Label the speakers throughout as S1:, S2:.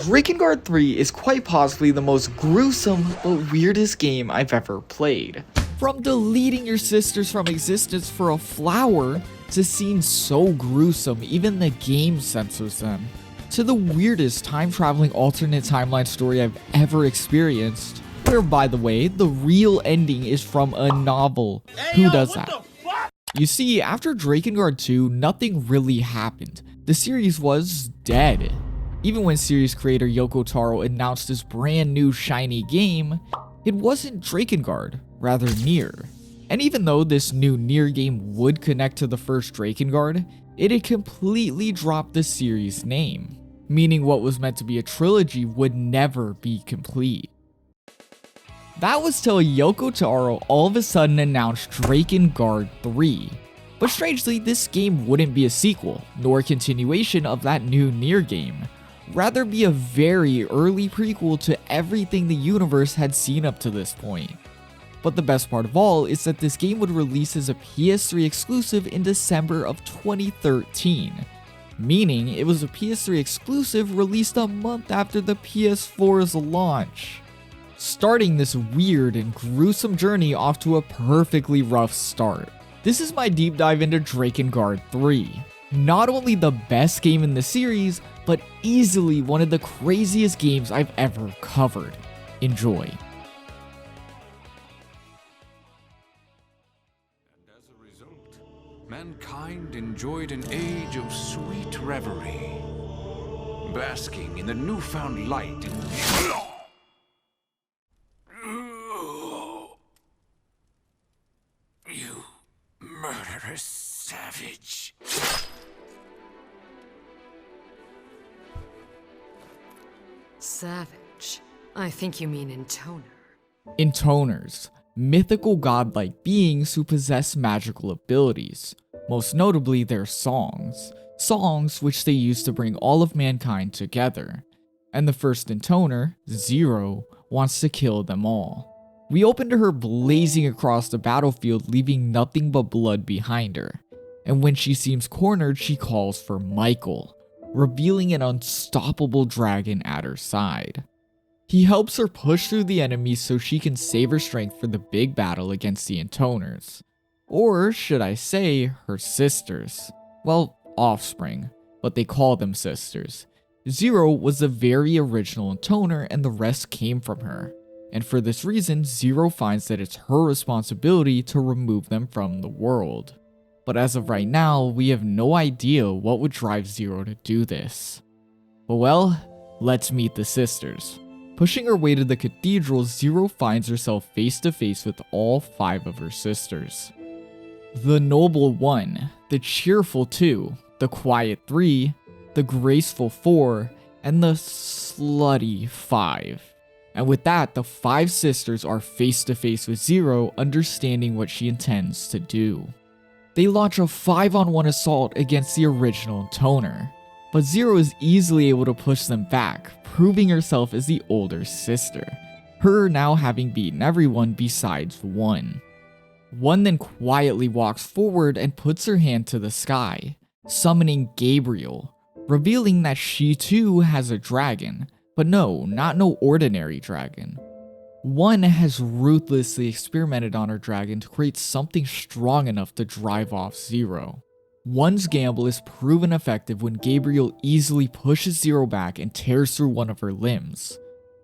S1: Drakengard 3 is quite possibly the most gruesome but weirdest game I've ever played. From deleting your sisters from existence for a flower, to scenes so gruesome even the game censors them, to the weirdest time-traveling alternate timeline story I've ever experienced, where by the way, the real ending is from a novel. Who does that? You see, after Drakengard 2, nothing really happened. The series was dead. Even when series creator Yoko Taro announced his brand new shiny game, it wasn't Drakengard, rather Nier. And even though this new Nier game would connect to the first Drakengard, it had completely dropped the series name, meaning what was meant to be a trilogy would never be complete. That was till Yoko Taro all of a sudden announced Drakengard 3. But strangely, this game wouldn't be a sequel, nor a continuation of that new Nier game. Rather be a very early prequel to everything the universe had seen up to this point. But the best part of all is that this game would release as a PS3 exclusive in December of 2013, meaning it was a PS3 exclusive released a month after the PS4's launch, starting this weird and gruesome journey off to a perfectly rough start. This is my deep dive into Drakengard 3. Not only the best game in the series, but easily one of the craziest games I've ever covered. Enjoy.
S2: And as a result, mankind enjoyed an age of sweet reverie, basking in the newfound light and You murderous savage.
S3: Savage. I think you mean intoner.
S1: Intoners, mythical godlike beings who possess magical abilities, most notably their songs which they use to bring all of mankind together. And the first intoner, Zero, wants to kill them all. We open to her blazing across the battlefield, leaving nothing but blood behind her. And when she seems cornered, she calls for Michael, revealing an unstoppable dragon at her side. He helps her push through the enemies so she can save her strength for the big battle against the intoners. Or should I say, her sisters. Well, offspring, but they call them sisters. Zero was the very original intoner and the rest came from her. And for this reason, Zero finds that it's her responsibility to remove them from the world. But as of right now, we have no idea what would drive Zero to do this. But well, let's meet the sisters. Pushing her way to the cathedral, Zero finds herself face to face with all 5 of her sisters. The noble 1, the cheerful 2, the quiet 3, the graceful 4, and the slutty 5. And with that, the 5 sisters are face to face with Zero, understanding what she intends to do. They launch a 5-on-1 assault against the original intoner, but Zero is easily able to push them back, proving herself as the older sister, her now having beaten everyone besides 1. 1 then quietly walks forward and puts her hand to the sky, summoning Gabriel, revealing that she too has a dragon, but no, not no ordinary dragon. 1 has ruthlessly experimented on her dragon to create something strong enough to drive off Zero. 1's gamble is proven effective when Gabriel easily pushes Zero back and tears through one of her limbs.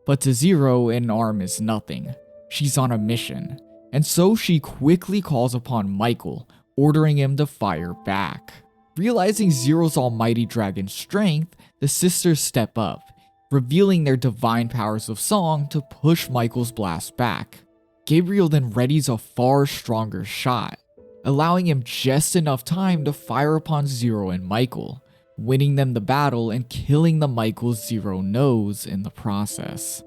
S1: But to Zero, an arm is nothing. She's on a mission, and so she quickly calls upon Michael, ordering him to fire back. Realizing Zero's almighty dragon's strength, the sisters step up, revealing their divine powers of song to push Michael's blast back. Gabriel then readies a far stronger shot, allowing him just enough time to fire upon Zero and Michael, winning them the battle and killing the Michael Zero knows in the process.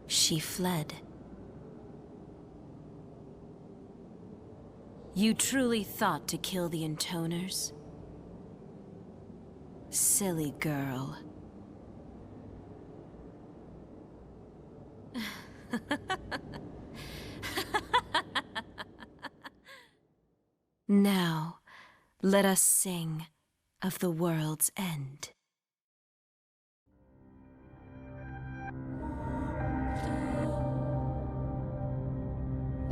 S4: She fled. You truly thought to kill the intoners? Silly girl. Now, let us sing of the world's end.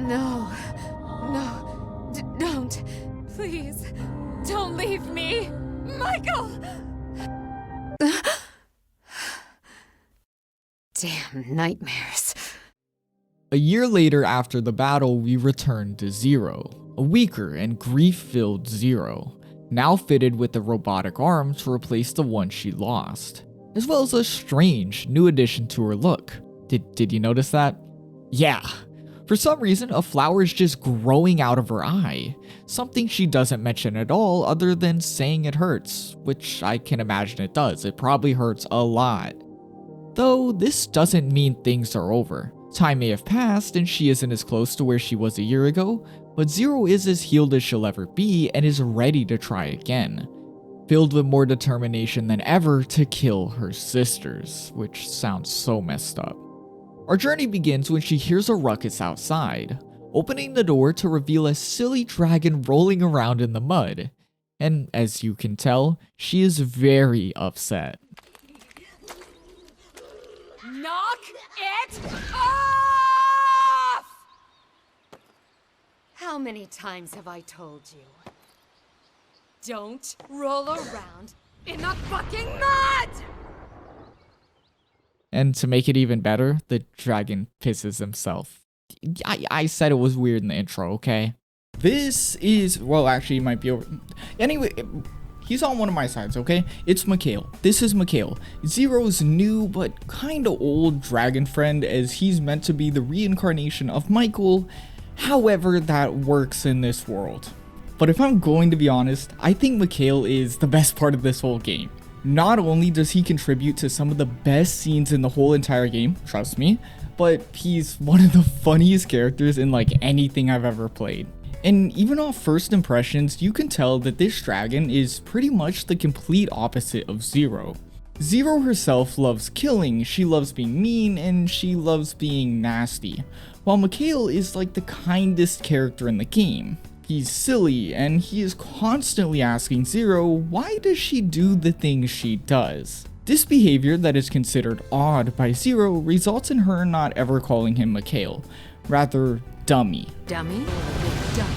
S5: No. No. Don't. Please. Don't leave me. Michael!
S3: Damn nightmares.
S1: A year later after the battle, we return to Zero, a weaker and grief-filled Zero, now fitted with a robotic arm to replace the one she lost, as well as a strange new addition to her look. Did you notice that? Yeah. For some reason, a flower is just growing out of her eye, something she doesn't mention at all other than saying it hurts, which I can imagine it does. It probably hurts a lot. Though this doesn't mean things are over. Time may have passed and she isn't as close to where she was a year ago, but Zero is as healed as she'll ever be and is ready to try again, filled with more determination than ever to kill her sisters, which sounds so messed up. Our journey begins when she hears a ruckus outside, opening the door to reveal a silly dragon rolling around in the mud, and as you can tell, she is very upset.
S5: Knock it off!
S3: How many times have I told you?
S5: Don't roll around in the fucking mud!
S1: And to make it even better, the dragon pisses himself. I said it was weird in the intro, okay? This is, well, actually, it might be over. Anyway, he's on one of my sides, okay? It's Mikhail. This is Mikhail, Zero's new but kinda old dragon friend, as he's meant to be the reincarnation of Michael, however that works in this world. But if I'm going to be honest, I think Mikhail is the best part of this whole game. Not only does he contribute to some of the best scenes in the whole entire game, trust me, but he's one of the funniest characters in like anything I've ever played. And even off first impressions, you can tell that this dragon is pretty much the complete opposite of Zero. Zero herself loves killing, she loves being mean, and she loves being nasty, while Mikhail is like the kindest character in the game. He's silly, and he is constantly asking Zero, why does she do the things she does? This behavior that is considered odd by Zero results in her not ever calling him Mikhail, rather Dummy.
S3: Dummy? Dummy.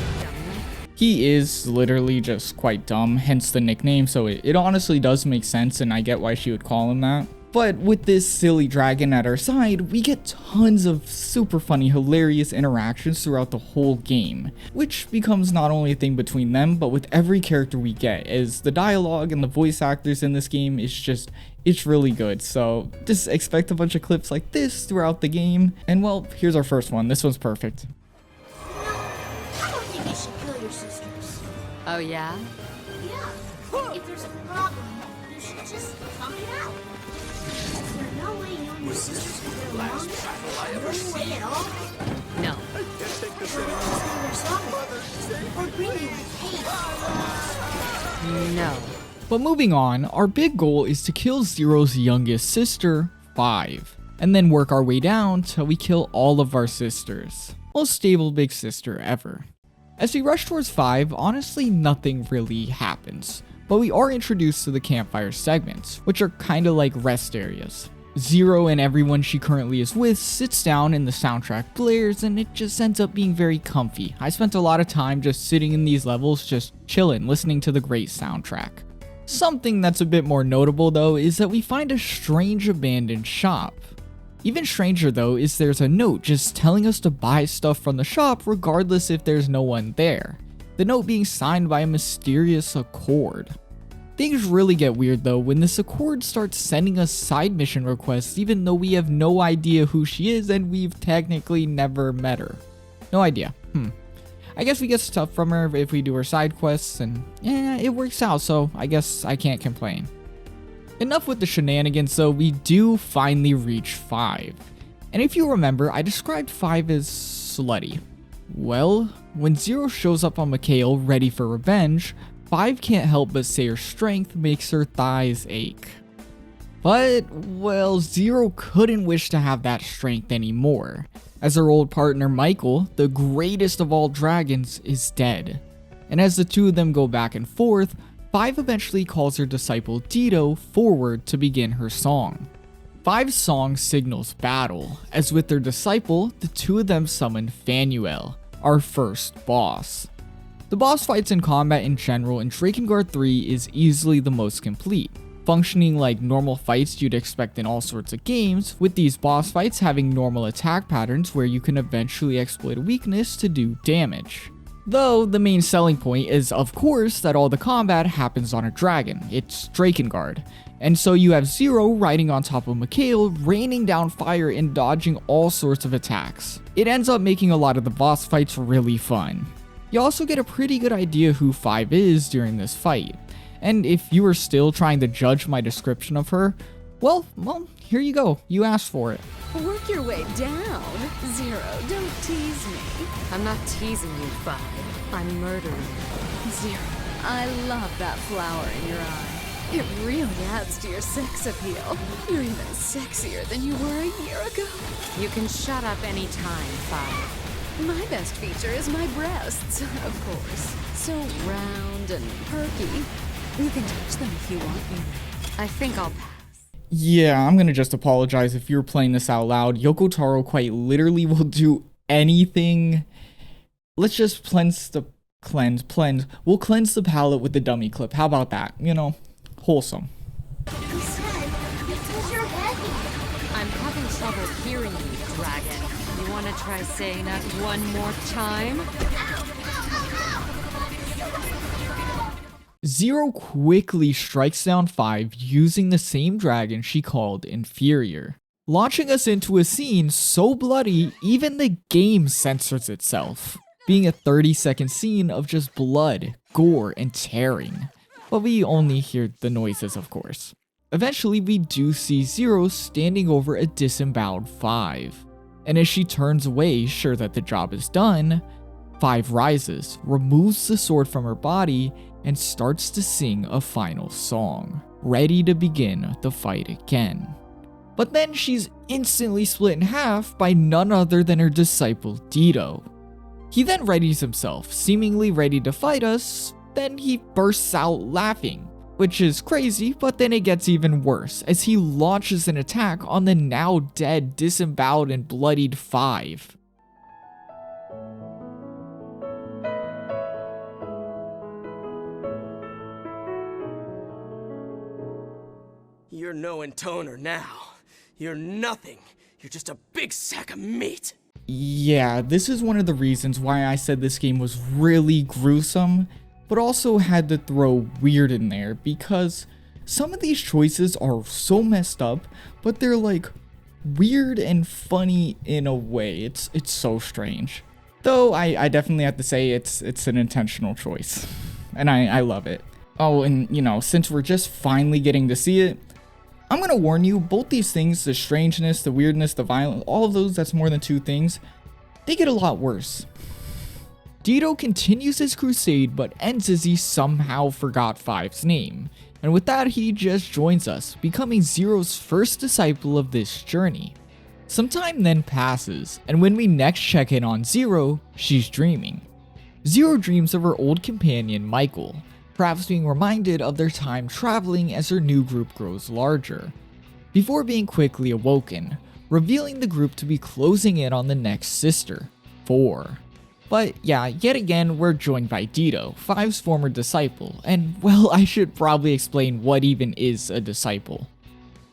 S1: He is literally just quite dumb, hence the nickname, so it honestly does make sense and I get why she would call him that. But with this silly dragon at our side, we get tons of super funny, hilarious interactions throughout the whole game, which becomes not only a thing between them, but with every character we get, as the dialogue and the voice actors in this game is just, it's really good. So just expect a bunch of clips like this throughout the game. And well, here's our first one. This one's perfect.
S6: I don't think you should kill your sisters.
S3: Oh yeah?
S6: Yeah. If there's a problem, you should just talk it out. Is there no way you and your sisters can get along? No way at all?
S3: No.
S6: Or bring you hate.
S3: No.
S1: But moving on, our big goal is to kill Zero's youngest sister, 5, and then work our way down till we kill all of our sisters. Most stable big sister ever. As we rush towards 5, honestly nothing really happens, but we are introduced to the campfire segments, which are kinda like rest areas. Zero and everyone she currently is with sits down and the soundtrack blares and it just ends up being very comfy. I spent a lot of time just sitting in these levels just chilling, listening to the great soundtrack. Something that's a bit more notable though is that we find a strange abandoned shop. Even stranger though is there's a note just telling us to buy stuff from the shop regardless if there's no one there. The note being signed by a mysterious Accord. Things really get weird though when this Accord starts sending us side mission requests even though we have no idea who she is and we've technically never met her. No idea. I guess we get stuff from her if we do her side quests and yeah, it works out, so I guess I can't complain. Enough with the shenanigans though, we do finally reach 5. And if you remember, I described 5 as slutty. Well, when Zero shows up on Mikhail ready for revenge, 5 can't help but say her strength makes her thighs ache. But, well, Zero couldn't wish to have that strength anymore, as her old partner Michael, the greatest of all dragons, is dead. And as the two of them go back and forth, 5 eventually calls her disciple Dito forward to begin her song. Five's song signals battle, as with their disciple, the two of them summon Fanuel, our first boss. The boss fights and combat in general in Drakengard 3 is easily the most complete, functioning like normal fights you'd expect in all sorts of games, with these boss fights having normal attack patterns where you can eventually exploit a weakness to do damage. Though the main selling point is of course that all the combat happens on a dragon, it's Drakengard, and so you have Zero riding on top of Mikhail, raining down fire and dodging all sorts of attacks. It ends up making a lot of the boss fights really fun. You also get a pretty good idea who Five is during this fight. And if you are still trying to judge my description of her, well, here you go. You asked for it.
S3: Work your way down. Zero, don't tease me.
S5: I'm not teasing you, Five. I'm murdering you.
S3: Zero, I love that flower in your eye. It really adds to your sex appeal. You're even sexier than you were a year ago.
S5: You can shut up any time, Five.
S3: My best feature is my breasts, of course. So round and perky. You can touch them if you want me.
S5: I think I'll pass.
S1: Yeah, I'm gonna just apologize if you're playing this out loud. Yoko Taro quite literally will do anything. Let's just cleanse. We'll cleanse the palate with the dummy clip. How about that? You know, wholesome.
S6: He said, because you're heavy.
S5: I'm having trouble hearing you, Dragon. You want to try saying that one more time?
S1: Zero quickly strikes down Five using the same dragon she called inferior, launching us into a scene so bloody even the game censors itself, being a 30-second scene of just blood, gore, and tearing. But we only hear the noises, of course. Eventually, we do see Zero standing over a disemboweled Five, and as she turns away, sure that the job is done, Five rises, removes the sword from her body, and starts to sing a final song, ready to begin the fight again. But then she's instantly split in half by none other than her disciple Dito. He then readies himself, seemingly ready to fight us, then he bursts out laughing, which is crazy, but then it gets even worse as he launches an attack on the now dead, disemboweled, and bloodied Five.
S7: You're no intoner now. You're nothing. You're just a big sack of meat.
S1: Yeah, this is one of the reasons why I said this game was really gruesome, but also had to throw weird in there, because some of these choices are so messed up, but they're like weird and funny in a way. It's so strange. Though I definitely have to say it's an intentional choice, and I love it. Oh, and you know, since we're just finally getting to see it, I'm gonna warn you, both these things, the strangeness, the weirdness, the violence, all of those, that's more than two things, they get a lot worse. Dito continues his crusade, but ends as he somehow forgot Five's name, and with that he just joins us, becoming Zero's first disciple of this journey. Some time then passes, and when we next check in on Zero, she's dreaming. Zero dreams of her old companion Michael, perhaps being reminded of their time traveling as her new group grows larger, before being quickly awoken, revealing the group to be closing in on the next sister, 4. But yeah, yet again we're joined by Dito, Five's former disciple, and well, I should probably explain what even is a disciple.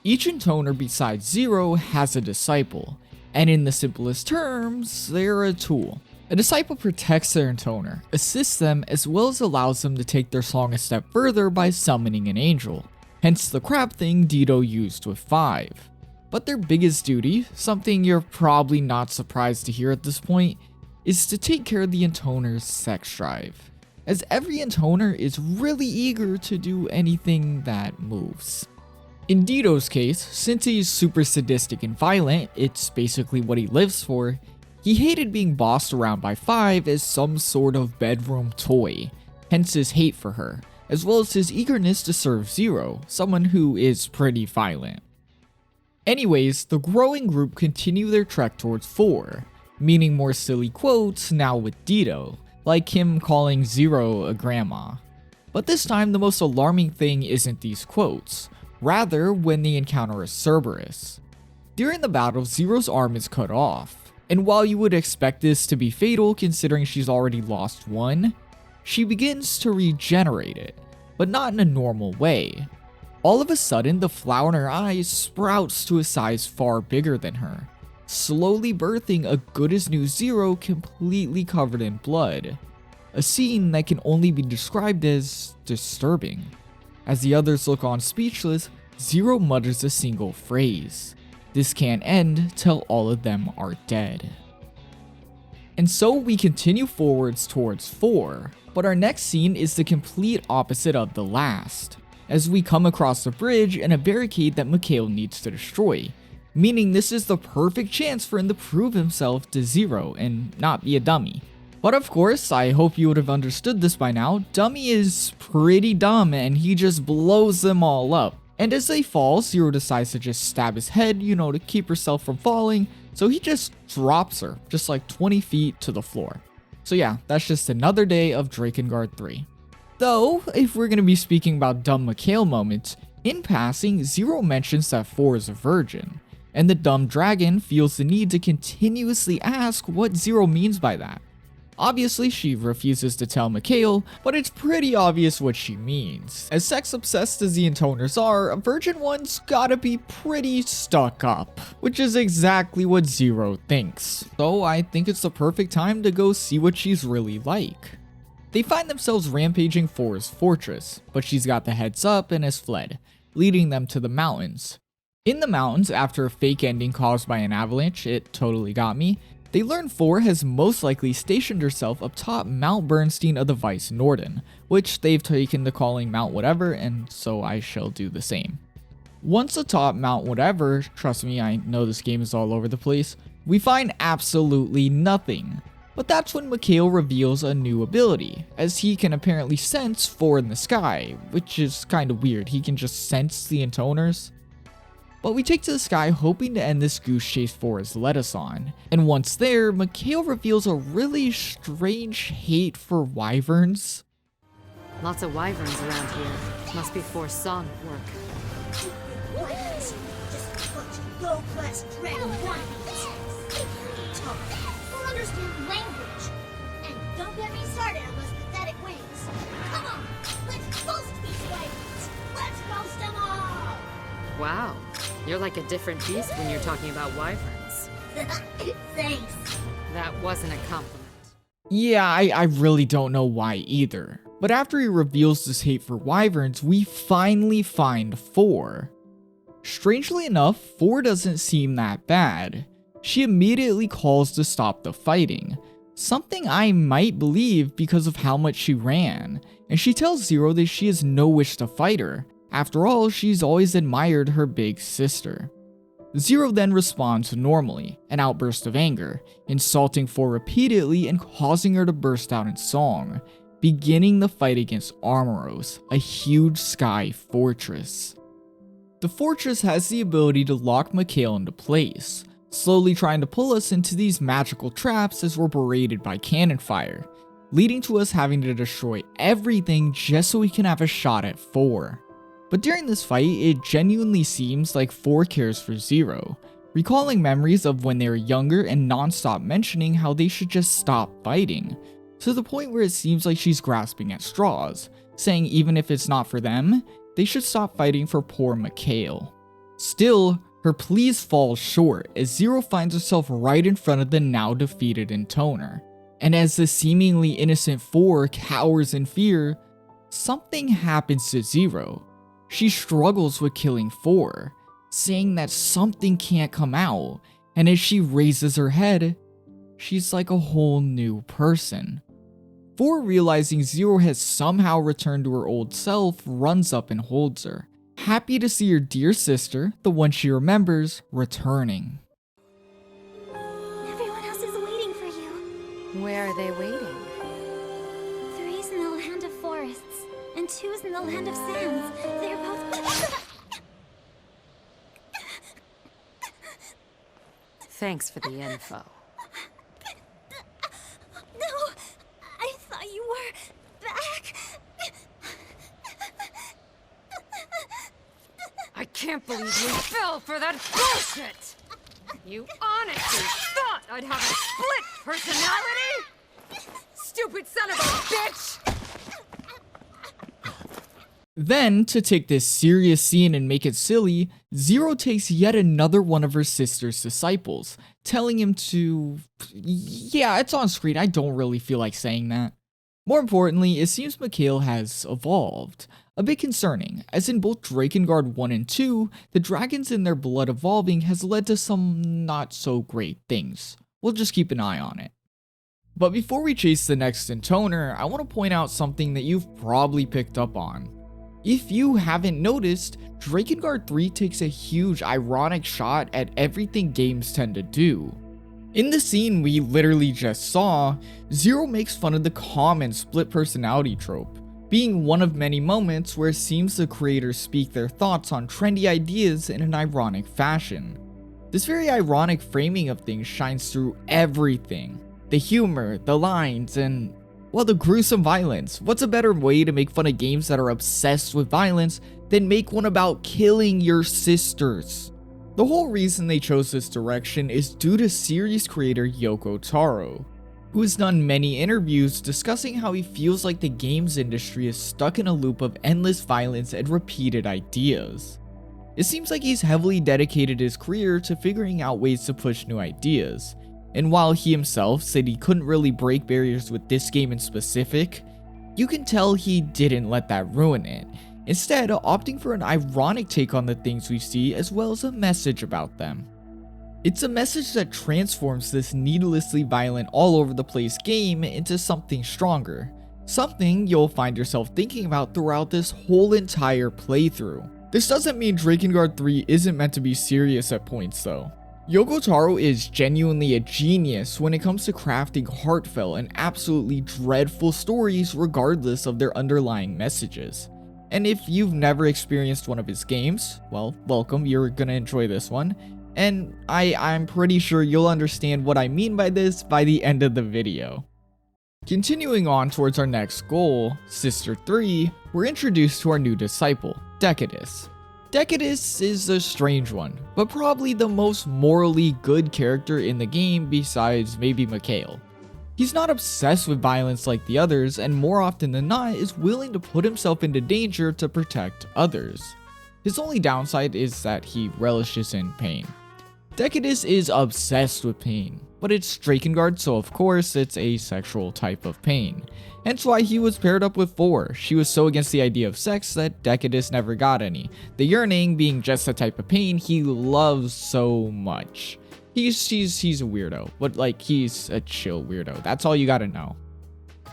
S1: Each intoner besides Zero has a disciple, and in the simplest terms, they're a tool. A disciple protects their intoner, assists them, as well as allows them to take their song a step further by summoning an angel, hence the crab thing Dito used with Five. But their biggest duty, something you're probably not surprised to hear at this point, is to take care of the intoner's sex drive, as every intoner is really eager to do anything that moves. In Dito's case, since he's super sadistic and violent, it's basically what he lives for, he hated being bossed around by Five as some sort of bedroom toy, hence his hate for her, as well as his eagerness to serve Zero, someone who is pretty violent. Anyways, the growing group continue their trek towards 4, meaning more silly quotes now with Dito, like him calling Zero a grandma. But this time the most alarming thing isn't these quotes, rather when they encounter a Cerberus. During the battle, Zero's arm is cut off, and while you would expect this to be fatal considering she's already lost one, she begins to regenerate it, but not in a normal way. All of a sudden, the flower in her eyes sprouts to a size far bigger than her, slowly birthing a good as new Zero completely covered in blood. A scene that can only be described as disturbing. As the others look on speechless, Zero mutters a single phrase. This can't end till all of them are dead. And so we continue forwards towards 4, but our next scene is the complete opposite of the last, as we come across a bridge and a barricade that Mikhail needs to destroy, meaning this is the perfect chance for him to prove himself to Zero and not be a dummy. But of course, I hope you would have understood this by now, Dummy is pretty dumb and he just blows them all up. And as they fall, Zero decides to just stab his head, to keep herself from falling, so he just drops her, just like 20 feet to the floor. So yeah, that's just another day of Drakengard 3. Though, if we're going to be speaking about dumb Mikhail moments, in passing, Zero mentions that 4 is a virgin, and the dumb dragon feels the need to continuously ask what Zero means by that. Obviously, she refuses to tell Mikhail, but it's pretty obvious what she means. As sex-obsessed as the intoners are, a virgin one's gotta be pretty stuck up, which is exactly what Zero thinks. So I think it's the perfect time to go see what she's really like. They find themselves rampaging 4's fortress, but she's got the heads up and has fled, leading them to the mountains. In the mountains, after a fake ending caused by an avalanche, it totally got me, they learn 4 has most likely stationed herself up top Mount Bernstein of the Vice Norden, which they've taken to calling Mount Whatever, and so I shall do the same. Once atop Mount Whatever, trust me, I know this game is all over the place, we find absolutely nothing. But that's when Mikhail reveals a new ability, as he can apparently sense 4 in the sky, which is kinda weird, he can just sense the intoners. But we take to the sky hoping to end this goose chase 4 has led us on, and once there, Mikhail reveals a really strange hate for wyverns.
S5: Lots of wyverns around here. Must be 4's song at work.
S6: Wyverns, just a bunch of low-class dragon wannabes. We'll understand language. And don't get me started on those pathetic wings. Come on, let's roast these wyverns. Let's roast them all.
S5: Wow, you're like a different beast when you're talking about wyverns.
S6: Thanks.
S5: That wasn't a compliment.
S1: Yeah, I really don't know why either. But after he reveals this hate for wyverns, we finally find 4. Strangely enough, 4 doesn't seem that bad. She immediately calls to stop the fighting, something I might believe because of how much she ran, and she tells Zero that she has no wish to fight her. After all, she's always admired her big sister. Zero then responds normally, an outburst of anger, insulting 4 repeatedly and causing her to burst out in song, beginning the fight against Armoros, a huge sky fortress. The fortress has the ability to lock Mikhail into place, slowly trying to pull us into these magical traps as we're berated by cannon fire, leading to us having to destroy everything just so we can have a shot at 4. But during this fight, it genuinely seems like 4 cares for Zero, recalling memories of when they were younger and non-stop mentioning how they should just stop fighting, to the point where it seems like she's grasping at straws, saying even if it's not for them, they should stop fighting for poor Mikhail. Still, her pleas fall short as Zero finds herself right in front of the now defeated intoner, and as the seemingly innocent 4 cowers in fear, something happens to Zero. She struggles with killing 4, saying that something can't come out, and as she raises her head, she's like a whole new person. 4, realizing Zero has somehow returned to her old self, runs up and holds her, happy to see her dear sister, the one she remembers, returning.
S6: Everyone else is waiting for you.
S5: Where are they waiting?
S6: 3's in the land of forests, and 2's in the land of sands. They're both...
S5: Thanks for the info.
S6: No, I thought you were back.
S5: can't believe you fell for that bullshit! You honestly thought I'd have a split personality? Stupid son of a bitch!
S1: Then, to take this serious scene and make it silly, Zero takes yet another one of her sister's disciples, telling him to... Yeah, it's on screen, I don't really feel like saying that. More importantly, it seems Mikhail has evolved. A bit concerning, as in both Drakengard 1 and 2, the dragons in their blood evolving has led to some not so great things. We'll just keep an eye on it. But before we chase the next intoner, I want to point out something that you've probably picked up on. If you haven't noticed, Drakengard 3 takes a huge ironic shot at everything games tend to do. In the scene we literally just saw, Zero makes fun of the common split personality trope, being one of many moments where it seems the creators speak their thoughts on trendy ideas in an ironic fashion. This very ironic framing of things shines through everything. The humor, the lines, and, well, the gruesome violence. What's a better way to make fun of games that are obsessed with violence than make one about killing your sisters? The whole reason they chose this direction is due to series creator Yoko Taro, who has done many interviews discussing how he feels like the games industry is stuck in a loop of endless violence and repeated ideas. It seems like he's heavily dedicated his career to figuring out ways to push new ideas, and while he himself said he couldn't really break barriers with this game in specific, you can tell he didn't let that ruin it, instead opting for an ironic take on the things we see as well as a message about them. It's a message that transforms this needlessly violent all over the place game into something stronger, something you'll find yourself thinking about throughout this whole entire playthrough. This doesn't mean Drakengard 3 isn't meant to be serious at points though. Yoko Taro is genuinely a genius when it comes to crafting heartfelt and absolutely dreadful stories regardless of their underlying messages. And if you've never experienced one of his games, well, welcome, you're gonna enjoy this one. And I'm pretty sure you'll understand what I mean by this by the end of the video. Continuing on towards our next goal, Sister 3, we're introduced to our new disciple, Decadus. Decadus is a strange one, but probably the most morally good character in the game besides maybe Mikhail. He's not obsessed with violence like the others, and more often than not is willing to put himself into danger to protect others. His only downside is that he relishes in pain. Decadus is obsessed with pain, but it's Drakengard, so of course it's a sexual type of pain. Hence why he was paired up with 4. She was so against the idea of sex that Decadus never got any, the yearning being just the type of pain he loves so much. He's a weirdo, but like he's a chill weirdo, that's all you gotta know.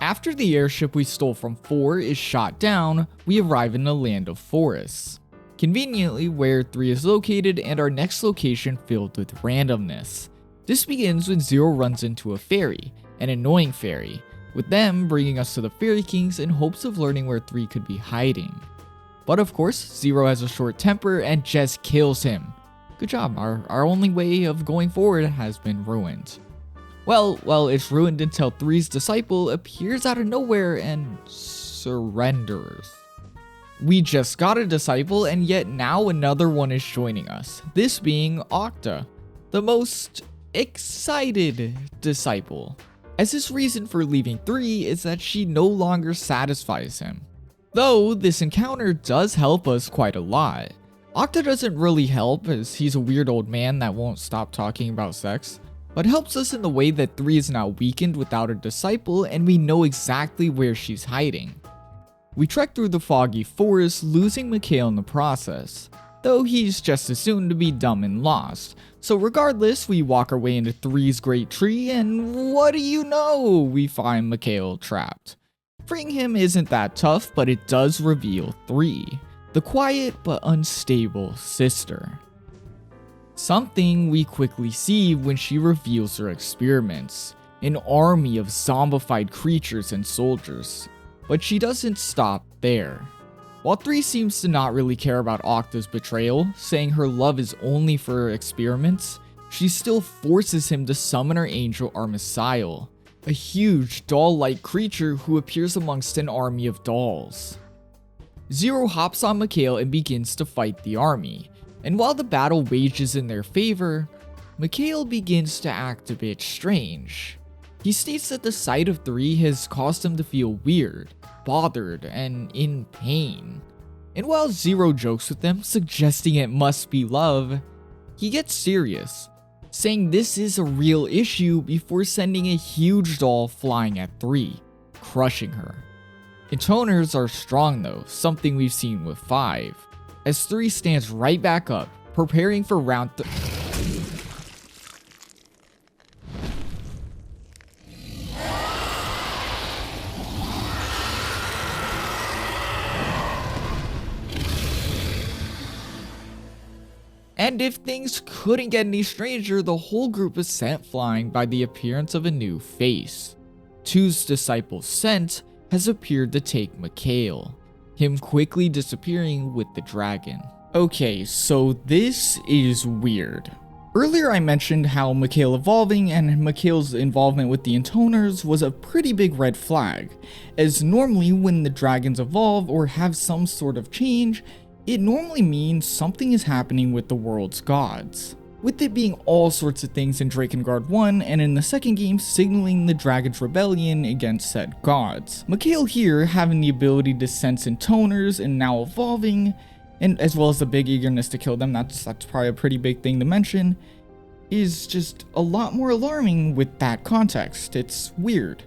S1: After the airship we stole from 4 is shot down, we arrive in the land of forests. Conveniently where 3 is located and our next location filled with randomness. This begins when Zero runs into a fairy, an annoying fairy, with them bringing us to the Fairy Kings in hopes of learning where 3 could be hiding. But of course, Zero has a short temper and just kills him. Good job, our only way of going forward has been ruined. Well, it's ruined until 3's disciple appears out of nowhere and surrenders. We just got a disciple and yet now another one is joining us, this being Octa, the most excited disciple, as his reason for leaving 3 is that she no longer satisfies him. Though this encounter does help us quite a lot. Octa doesn't really help as he's a weird old man that won't stop talking about sex, but helps us in the way that 3 is now weakened without a disciple and we know exactly where she's hiding. We trek through the foggy forest, losing Mikhail in the process, though he's just as soon to be dumb and lost. So regardless, we walk our way into 3's great tree and what do you know, we find Mikhail trapped. Freeing him isn't that tough, but it does reveal 3, the quiet but unstable sister. Something we quickly see when she reveals her experiments, an army of zombified creatures and soldiers. But she doesn't stop there. While 3 seems to not really care about Octa's betrayal, saying her love is only for her experiments, she still forces him to summon her angel Armisael, a huge doll-like creature who appears amongst an army of dolls. Zero hops on Mikhail and begins to fight the army, And while the battle wages in their favor, Mikhail begins to act a bit strange. He states that the sight of 3 has caused him to feel weird, bothered, and in pain. And while Zero jokes with them, suggesting it must be love, he gets serious, saying this is a real issue before sending a huge doll flying at 3, crushing her. Intoners are strong though, something we've seen with 5, as 3 stands right back up, preparing for round And if things couldn't get any stranger, the whole group is sent flying by the appearance of a new face. 2's disciple Sent has appeared to take Mikhail, him quickly disappearing with the dragon. Okay, so this is weird. Earlier I mentioned how Mikhail evolving and Mikhail's involvement with the Intoners was a pretty big red flag, as normally when the dragons evolve or have some sort of change, it normally means something is happening with the world's gods, with it being all sorts of things in Drakengard 1 and in the second game signaling the dragon's rebellion against said gods. Mikhail here having the ability to sense Intoners and now evolving, and as well as the big eagerness to kill them, that's probably a pretty big thing to mention, is just a lot more alarming with that context. It's weird.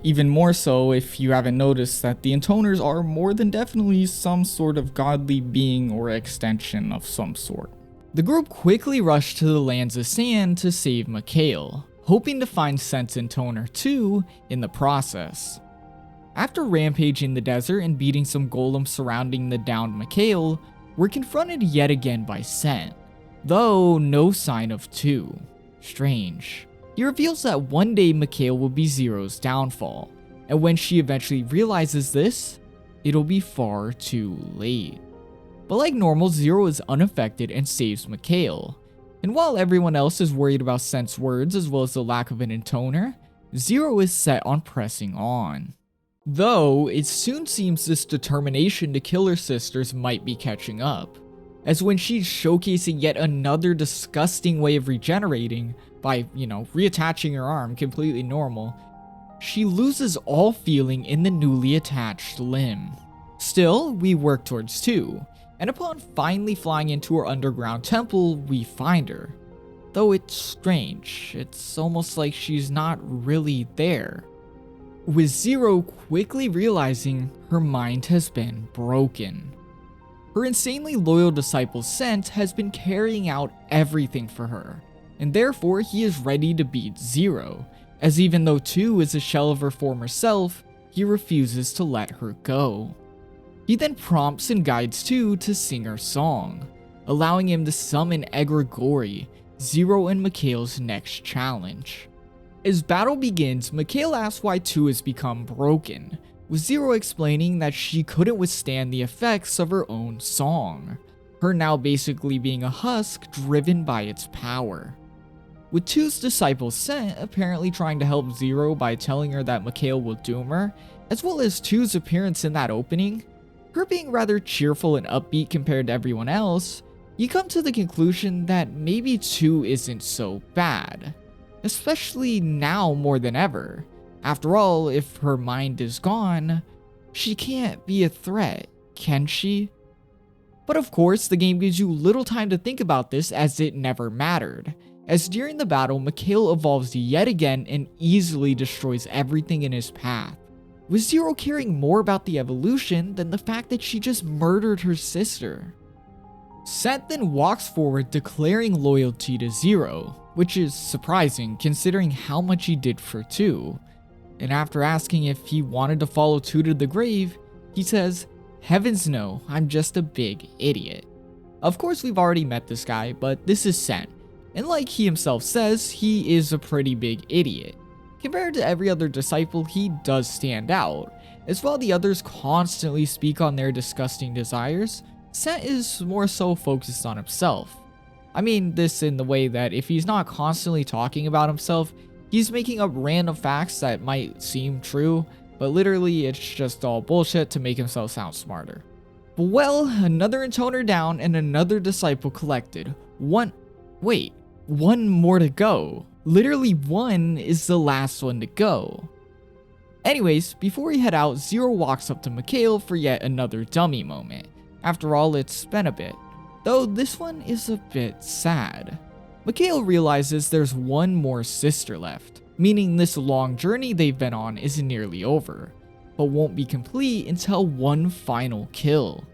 S1: Even more so if you haven't noticed that the Intoners are more than definitely some sort of godly being or extension of some sort. The group quickly rushed to the lands of sand to save Mikhail, hoping to find Sent's Intoner too in the process. After rampaging the desert and beating some golems surrounding the downed Mikhail, we're confronted yet again by Sent, though no sign of 2. Strange. He reveals that one day Mikhail will be Zero's downfall, and when she eventually realizes this, it'll be far too late. But like normal, Zero is unaffected and saves Mikhail, and while everyone else is worried about Sent's words as well as the lack of an Intoner, Zero is set on pressing on. Though, it soon seems this determination to kill her sisters might be catching up, as when she's showcasing yet another disgusting way of regenerating by, reattaching her arm completely normal, she loses all feeling in the newly attached limb. Still, we work towards 2, and upon finally flying into her underground temple, we find her. Though it's strange, it's almost like she's not really there. With Zero quickly realizing her mind has been broken. Her insanely loyal disciple Sent has been carrying out everything for her, and therefore he is ready to beat Zero, as even though 2 is a shell of her former self, he refuses to let her go. He then prompts and guides 2 to sing her song, allowing him to summon Egregori, Zero and Mikhail's next challenge. As battle begins, Mikhail asks why 2 has become broken, with Zero explaining that she couldn't withstand the effects of her own song, her now basically being a husk driven by its power. With 2's disciple Sent apparently trying to help Zero by telling her that Mikhail will doom her, as well as 2's appearance in that opening, her being rather cheerful and upbeat compared to everyone else, you come to the conclusion that maybe 2 isn't so bad, especially now more than ever. After all, if her mind is gone, she can't be a threat, can she? But of course, the game gives you little time to think about this as it never mattered, as during the battle, Mikhail evolves yet again and easily destroys everything in his path, with Zero caring more about the evolution than the fact that she just murdered her sister. Sent then walks forward declaring loyalty to Zero, which is surprising considering how much he did for 2, and after asking if he wanted to follow 2 to the grave, he says, "Heavens no, I'm just a big idiot." Of course we've already met this guy, but this is Sent, and like he himself says, he is a pretty big idiot. Compared to every other disciple, he does stand out, as while the others constantly speak on their disgusting desires, Sent is more so focused on himself. I mean this in the way that if he's not constantly talking about himself, he's making up random facts that might seem true, but literally it's just all bullshit to make himself sound smarter. But well, another intoner down and another disciple collected. One more to go. Literally one is the last one to go. Anyways, before we head out, Zero walks up to Mikhail for yet another dummy moment. After all, it's been a bit. Though this one is a bit sad. Mikhail realizes there's one more sister left, meaning this long journey they've been on is nearly over, but won't be complete until one final kill,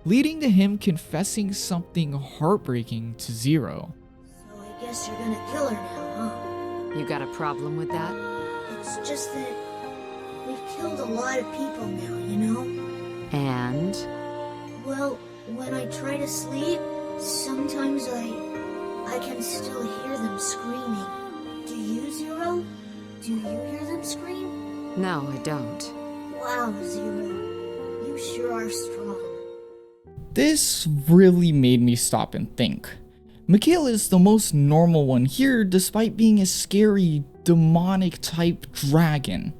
S1: leading to him confessing something heartbreaking to Zero.
S6: So I guess you're gonna kill her now, huh?
S5: You got a problem with that?
S6: It's just that we've killed a lot of people now, you know?
S5: And?
S6: Well, when I try to sleep, sometimes I can still hear them screaming. Do you, Zero? Do you hear them scream?
S5: No, I don't.
S6: Wow, Zero. You sure are strong.
S1: This really made me stop and think. Mikhail is the most normal one here despite being a scary, demonic type dragon.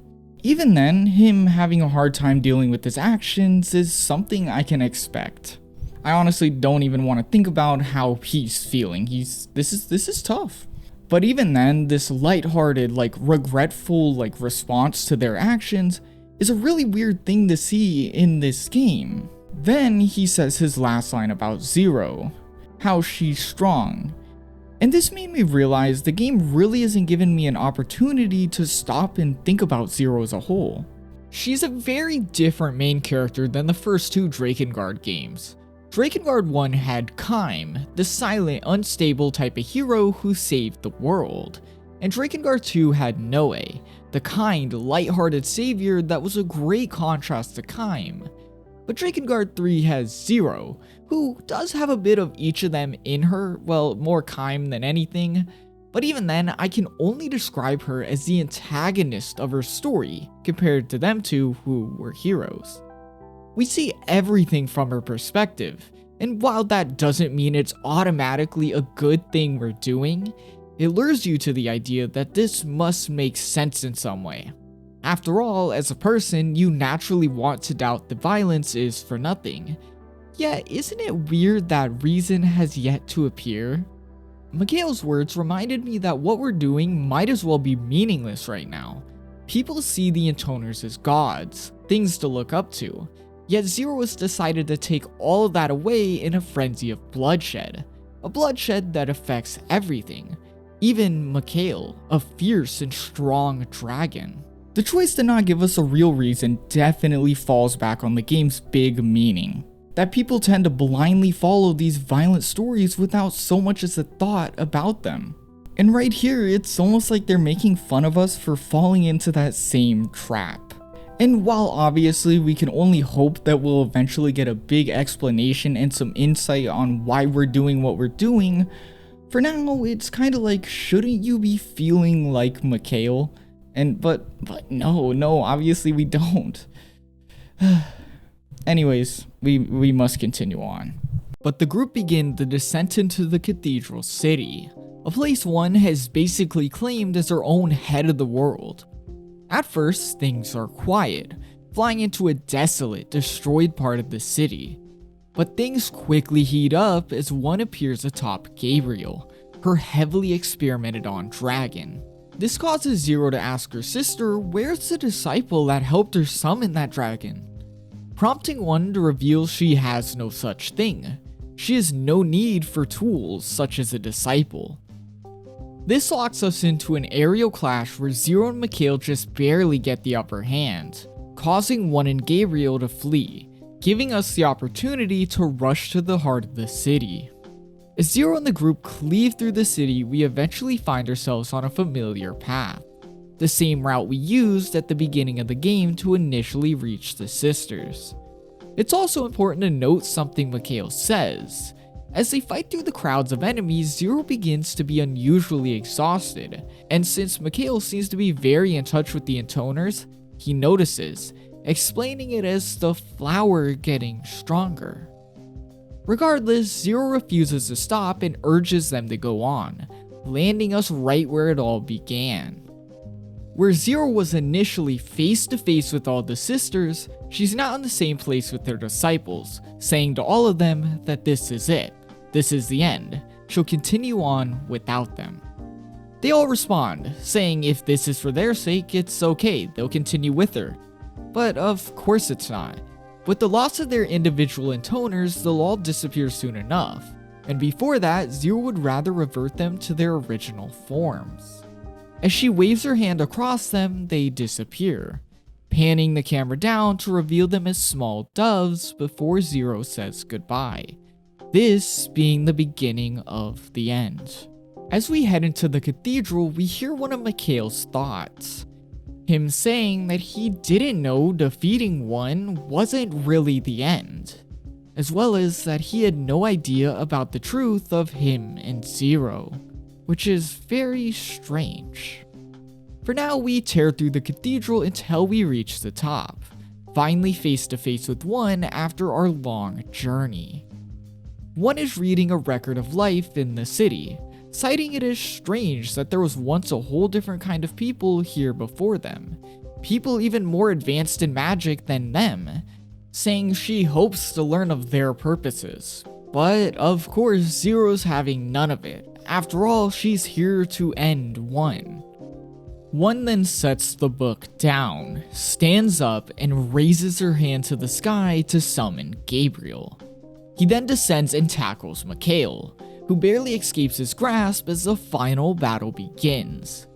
S1: Even then, him having a hard time dealing with his actions is something I can expect. I honestly don't even want to think about how he's feeling. This is tough. But even then, this lighthearted, regretful, response to their actions is a really weird thing to see in this game. Then he says his last line about Zero, how she's strong. And this made me realize the game really isn't giving me an opportunity to stop and think about Zero as a whole. She's a very different main character than the first two Drakengard games. Drakengard 1 had Kaim, the silent, unstable type of hero who saved the world, and Drakengard 2 had Noe, the kind, lighthearted savior that was a great contrast to Kaim. But Drakengard 3 has Zero, who does have a bit of each of them in her, well, more Kaim than anything, but even then, I can only describe her as the antagonist of her story, compared to them two who were heroes. We see everything from her perspective, and while that doesn't mean it's automatically a good thing we're doing, it lures you to the idea that this must make sense in some way. After all, as a person, you naturally want to doubt the violence is for nothing. Yet, isn't it weird that reason has yet to appear? Mikhail's words reminded me that what we're doing might as well be meaningless right now. People see the intoners as gods, things to look up to. Yet Zero has decided to take all of that away in a frenzy of bloodshed. A bloodshed that affects everything. Even Mikhail, a fierce and strong dragon. The choice to not give us a real reason definitely falls back on the game's big meaning. That people tend to blindly follow these violent stories without so much as a thought about them. And right here, it's almost like they're making fun of us for falling into that same trap. And while obviously we can only hope that we'll eventually get a big explanation and some insight on why we're doing what we're doing, for now it's kind of like, shouldn't you be feeling like Mikhail? But no, obviously we don't. Anyways, we must continue on. But the group begin the descent into the cathedral city, a place one has basically claimed as their own head of the world. At first, things are quiet, flying into a desolate, destroyed part of the city. But things quickly heat up as one appears atop Gabriel, her heavily experimented on dragon. This causes Zero to ask her sister where's the disciple that helped her summon that dragon, prompting one to reveal she has no such thing. She has no need for tools such as a disciple. This locks us into an aerial clash where Zero and Mikhail just barely get the upper hand, causing one and Gabriel to flee, giving us the opportunity to rush to the heart of the city. As Zero and the group cleave through the city, we eventually find ourselves on a familiar path, the same route we used at the beginning of the game to initially reach the sisters. It's also important to note something Mikhail says. As they fight through the crowds of enemies, Zero begins to be unusually exhausted, and since Mikhail seems to be very in touch with the intoners, he notices, explaining it as the flower getting stronger. Regardless, Zero refuses to stop and urges them to go on, landing us right where it all began. Where Zero was initially face to face with all the sisters, she's now in the same place with their disciples, saying to all of them that this is it. This is the end. She'll continue on without them. They all respond, saying if this is for their sake, it's okay, they'll continue with her. But of course it's not. With the loss of their individual intoners, they'll all disappear soon enough. And before that, Zero would rather revert them to their original forms. As she waves her hand across them, they disappear, panning the camera down to reveal them as small doves before Zero says goodbye. This being the beginning of the end. As we head into the cathedral, we hear one of Mikhail's thoughts. Him saying that he didn't know defeating one wasn't really the end, as well as that he had no idea about the truth of him and Zero, which is very strange. For now, we tear through the cathedral until we reach the top, finally face to face with one after our long journey. One is reading a record of life in the city, citing it as strange that there was once a whole different kind of people here before them, people even more advanced in magic than them, saying she hopes to learn of their purposes. But of course, Zero's having none of it. After all, she's here to end one. One then sets the book down, stands up, and raises her hand to the sky to summon Gabriel. He then descends and tackles Mikhail, who barely escapes his grasp as the final battle begins.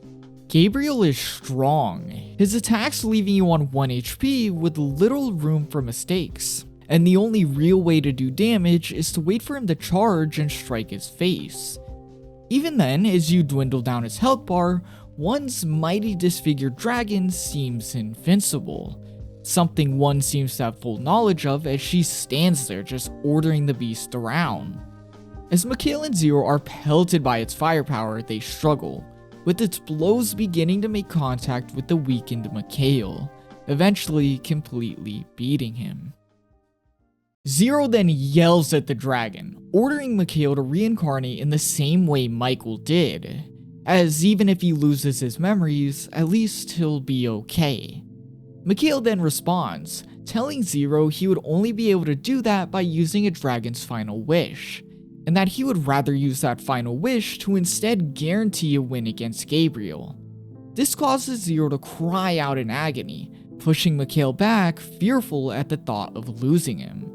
S1: Gabriel is strong, his attacks leaving you on 1 HP with little room for mistakes, and the only real way to do damage is to wait for him to charge and strike his face. Even then, as you dwindle down his health bar, one's mighty disfigured dragon seems invincible, something one seems to have full knowledge of as she stands there just ordering the beast around. As Mikhail and Zero are pelted by its firepower, they struggle, with its blows beginning to make contact with the weakened Mikhail, eventually completely beating him. Zero then yells at the dragon, ordering Mikhail to reincarnate in the same way Michael did, as even if he loses his memories, at least he'll be okay. Mikhail then responds, telling Zero he would only be able to do that by using a dragon's final wish, and that he would rather use that final wish to instead guarantee a win against Gabriel. This causes Zero to cry out in agony, pushing Mikhail back, fearful at the thought of losing him.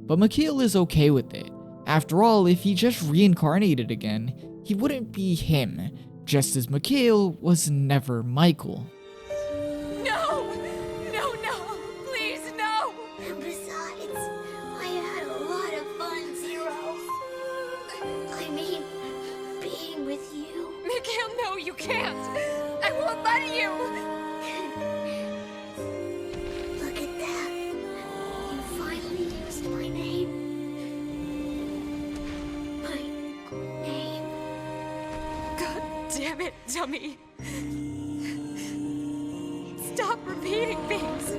S1: But Mikhail is okay with it. After all, if he just reincarnated again, he wouldn't be him, just as Mikhail was never Michael.
S5: No! No, no! Please, no!
S6: Besides, I had a lot of fun, Zero. I mean, being with you.
S5: Mikhail, no, you can't! I won't let you!
S6: Look at that. You finally used my name. My name.
S5: God damn it, dummy! Stop repeating things!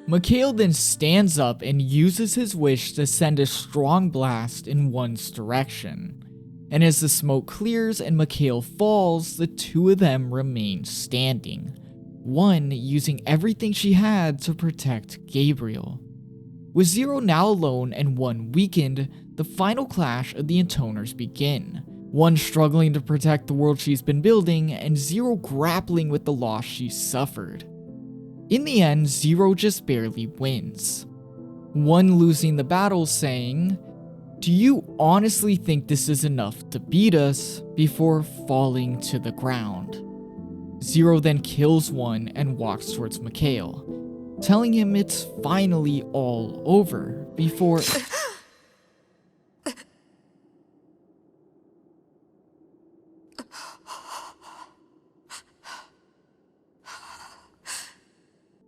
S1: Mikhail then stands up and uses his wish to send a strong blast in one's direction. And as the smoke clears and Mikhail falls, the two of them remain standing, one using everything she had to protect Gabriel. With Zero now alone and one weakened, the final clash of the intoners begin, one struggling to protect the world she's been building, and Zero grappling with the loss she suffered. In the end, Zero just barely wins. One losing the battle saying, "Do you honestly think this is enough to beat us?" before falling to the ground. Zero then kills one and walks towards Mikhail, telling him it's finally all over before...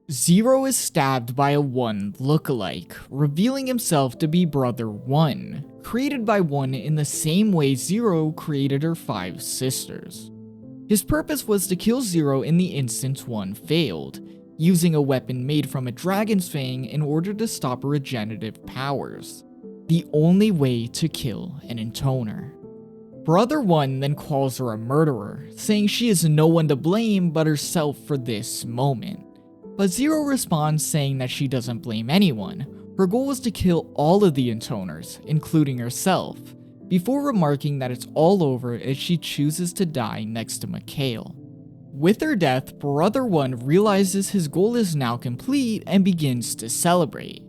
S1: Zero is stabbed by a One lookalike, revealing himself to be Brother One, created by One in the same way Zero created her 5 sisters. His purpose was to kill Zero in the instant One failed, using a weapon made from a dragon's fang in order to stop her regenerative powers, the only way to kill an intoner. Brother 1 then calls her a murderer, saying she is no one to blame but herself for this moment. But Zero responds saying that she doesn't blame anyone. Her goal was to kill all of the intoners, including herself, before remarking that it's all over as she chooses to die next to Mikhail. With her death, Brother 1 realizes his goal is now complete and begins to celebrate.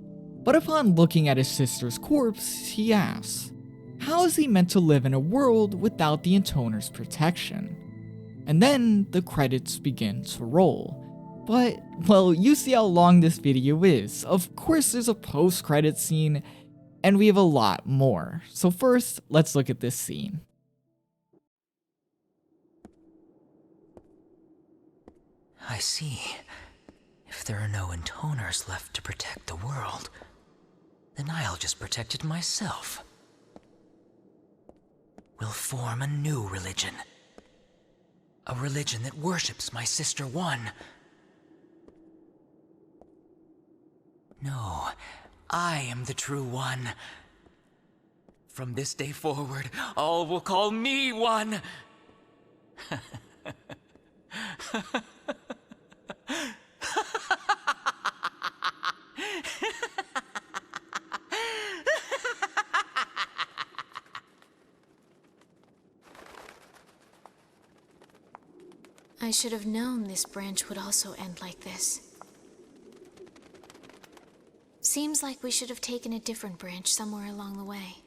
S1: But upon looking at his sister's corpse, he asks, how is he meant to live in a world without the intoner's protection? And then the credits begin to roll. But, well, you see how long this video is. Of course there's a post-credit scene, and we have a lot more. So first, let's look at this scene.
S8: I see. If there are no intoners left to protect the world, then I'll just protect it myself. We'll form a new religion. A religion that worships my sister One. No, I am the true One. From this day forward, all will call me One.
S4: I should have known this branch would also end like this. Seems like we should have taken a different branch somewhere along the way.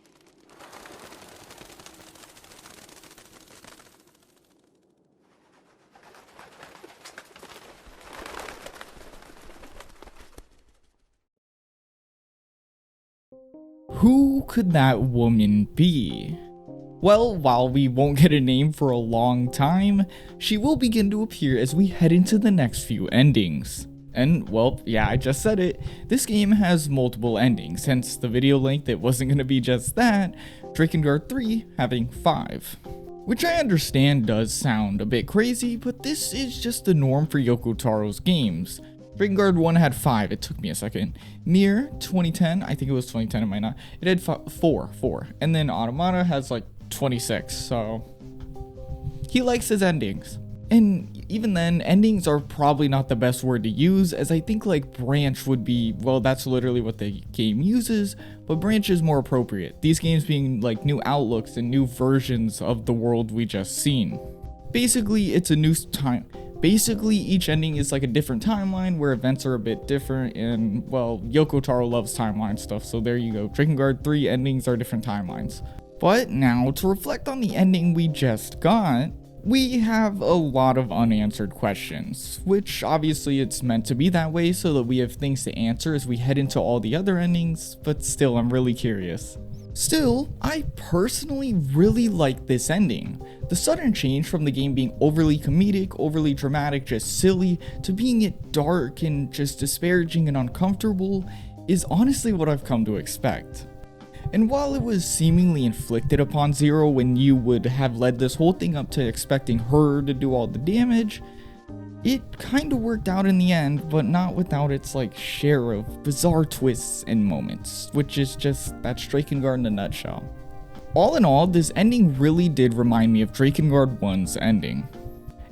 S1: Who could that woman be? Well, while we won't get a name for a long time, she will begin to appear as we head into the next few endings. And, well, yeah, I just said it, this game has multiple endings, hence the video length it wasn't going to be just that, Drakengard 3 having 5. Which I understand does sound a bit crazy, but this is just the norm for Yoko Taro's games. Drakengard 1 had 5, it took me a second. Nier 2010, I think it was 2010, it might not, it had 4. And then Automata has like 26, so he likes his endings. And even then, endings are probably not the best word to use, as I think like branch would be, well, that's literally what the game uses, but branch is more appropriate. These games being like new outlooks and new versions of the world we just seen. Basically, it's a new time. Basically, each ending is like a different timeline where events are a bit different, and well, Yoko Taro loves timeline stuff, so there you go. Drakengard 3 endings are different timelines. But now, to reflect on the ending we just got, we have a lot of unanswered questions, which obviously it's meant to be that way so that we have things to answer as we head into all the other endings, but still, I'm really curious. Still, I personally really like this ending. The sudden change from the game being overly comedic, overly dramatic, just silly, to being it dark and just disparaging and uncomfortable is honestly what I've come to expect. And while it was seemingly inflicted upon Zero when you would have led this whole thing up to expecting her to do all the damage, it kinda worked out in the end, but not without its like share of bizarre twists and moments, which is just that's Drakengard in a nutshell. All in all, this ending really did remind me of Drakengard 1's ending.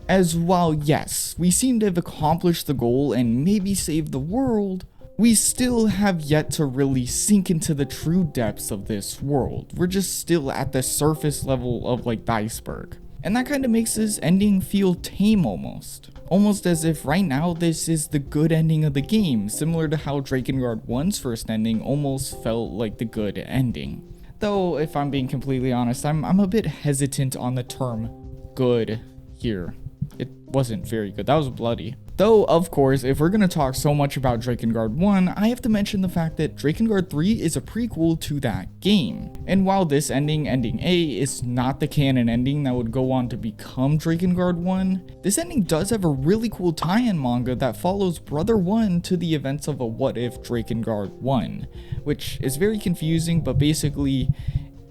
S1: As while yes, we seem to have accomplished the goal and maybe saved the world, we still have yet to really sink into the true depths of this world. We're just still at the surface level of like the iceberg. And that kind of makes this ending feel tame almost. Almost as if right now this is the good ending of the game, similar to how Drakengard 1's first ending almost felt like the good ending. Though, if I'm being completely honest, I'm a bit hesitant on the term good here. It wasn't very good, that was bloody. Though, of course, if we're going to talk so much about Drakengard 1, I have to mention the fact that Drakengard 3 is a prequel to that game. And while this ending, Ending A, is not the canon ending that would go on to become Drakengard 1, this ending does have a really cool tie-in manga that follows Brother 1 to the events of a What If Drakengard 1, which is very confusing, but basically,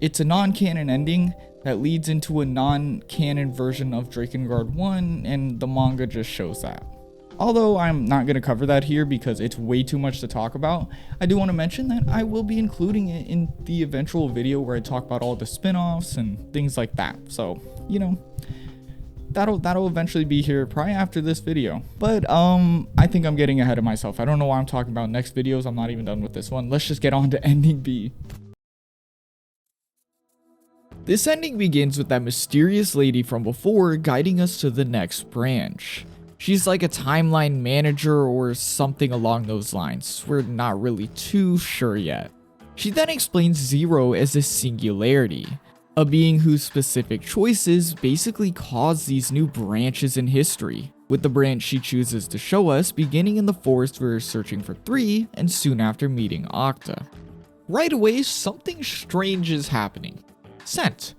S1: it's a non-canon ending that leads into a non-canon version of Drakengard 1, and the manga just shows that. Although I'm not going to cover that here because it's way too much to talk about, I do want to mention that I will be including it in the eventual video where I talk about all the spin-offs and things like that. So, you know, that'll eventually be here probably after this video. But I think I'm getting ahead of myself. I don't know why I'm talking about next videos. I'm not even done with this one. Let's just get on to ending B. This ending begins with that mysterious lady from before guiding us to the next branch. She's like a timeline manager or something along those lines. We're not really too sure yet. She then explains Zero as a singularity, a being whose specific choices basically cause these new branches in history, with the branch she chooses to show us beginning in the forest we're searching for 3 and soon after meeting Octa. Right away, something strange is happening. Sent,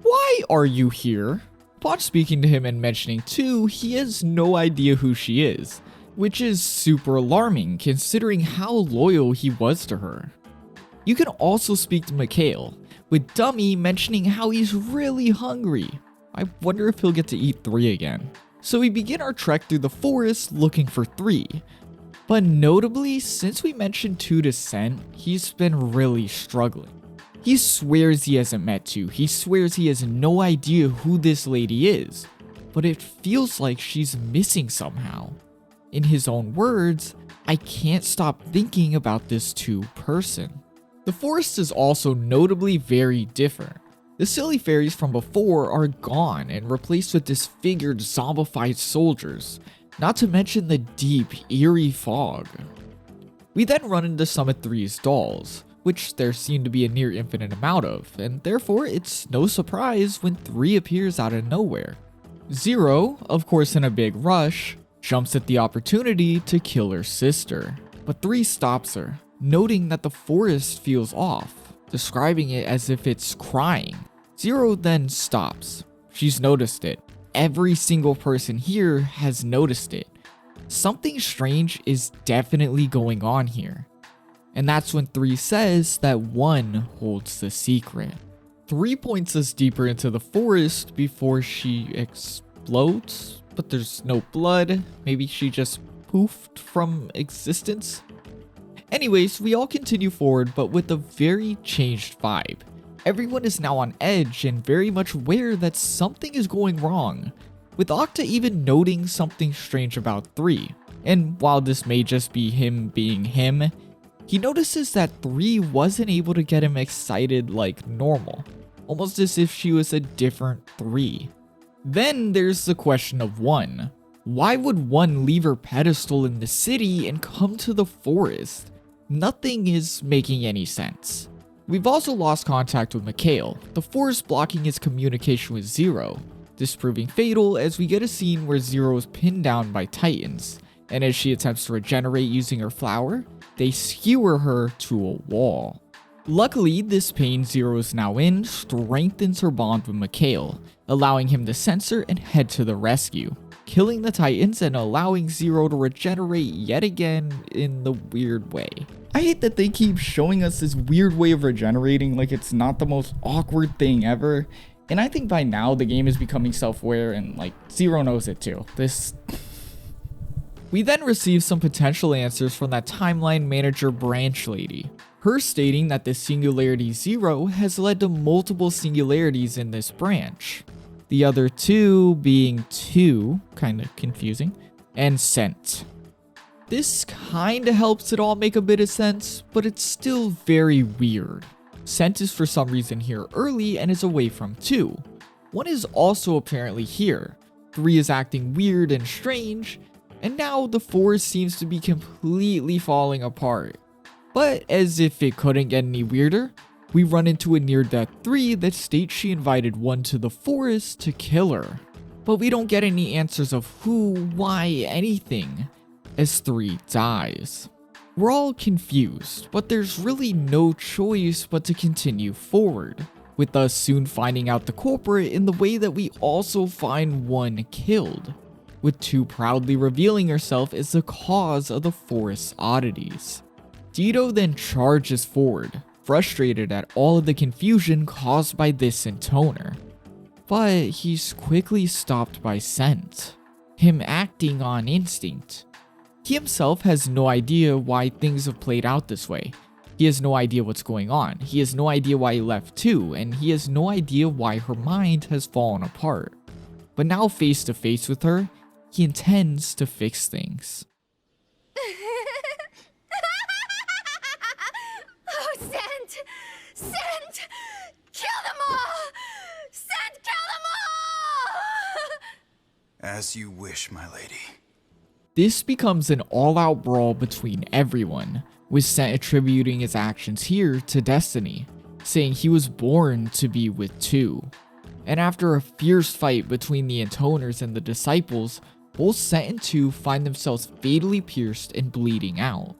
S1: why are you here? Upon speaking to him and mentioning 2, he has no idea who she is, which is super alarming considering how loyal he was to her. You can also speak to Mikhail, with Dummy mentioning how he's really hungry. I wonder if he'll get to eat 3 again. So we begin our trek through the forest looking for 3. But notably, since we mentioned 2 to Sent, he's been really struggling. He swears he hasn't met 2, he swears he has no idea who this lady is, but it feels like she's missing somehow. In his own words, I can't stop thinking about this 2 person. The forest is also notably very different. The silly fairies from before are gone and replaced with disfigured zombified soldiers, not to mention the deep, eerie fog. We then run into Summit 3's dolls, which there seem to be a near infinite amount of, and therefore it's no surprise when 3 appears out of nowhere. Zero, of course in a big rush, jumps at the opportunity to kill her sister, but 3 stops her, noting that the forest feels off, describing it as if it's crying. Zero then stops. She's noticed it. Every single person here has noticed it. Something strange is definitely going on here. And that's when 3 says that 1 holds the secret. 3 points us deeper into the forest before she explodes, but there's no blood. Maybe she just poofed from existence. Anyways, we all continue forward, but with a very changed vibe. Everyone is now on edge and very much aware that something is going wrong, with Octa even noting something strange about 3. And while this may just be him being him, he notices that 3 wasn't able to get him excited like normal, almost as if she was a different 3. Then there's the question of 1. Why would 1 leave her pedestal in the city and come to the forest? Nothing is making any sense. We've also lost contact with Mikhail, the forest blocking his communication with Zero, this proving fatal as we get a scene where Zero is pinned down by Titans, and as she attempts to regenerate using her flower, they skewer her to a wall. Luckily, this pain Zero is now in strengthens her bond with Mikhail, allowing him to censor and head to the rescue, killing the Titans and allowing Zero to regenerate yet again in the weird way. I hate that they keep showing us this weird way of regenerating like it's not the most awkward thing ever, and I think by now the game is becoming self-aware and like Zero knows it too. We then receive some potential answers from that timeline manager branch lady, her stating that the singularity 0 has led to multiple singularities in this branch. The other 2 being 2, kinda confusing, and Sent. This kinda helps it all make a bit of sense, but it's still very weird. Sent is for some reason here early and is away from 2. 1 is also apparently here. 3 is acting weird and strange, and now the forest seems to be completely falling apart. But as if it couldn't get any weirder, we run into a near-death 3 that states she invited 1 to the forest to kill her. But we don't get any answers of who, why, anything, as 3 dies. We're all confused, but there's really no choice but to continue forward, with us soon finding out the culprit in the way that we also find 1 killed, with 2 proudly revealing herself as the cause of the forest's oddities. Dito then charges forward, frustrated at all of the confusion caused by this intoner, but he's quickly stopped by Sent. him acting on instinct. He himself has no idea why things have played out this way. He has no idea what's going on. He has no idea why he left too, and he has no idea why her mind has fallen apart. But now face to face with her, he intends to fix things.
S5: Oh, Send! Send! Kill them all! Send, kill them all!
S9: As you wish, my lady.
S1: This becomes an all-out brawl between everyone, with Sent attributing his actions here to destiny, saying he was born to be with two. And after a fierce fight between the intoners and the disciples, both Sent and two find themselves fatally pierced and bleeding out.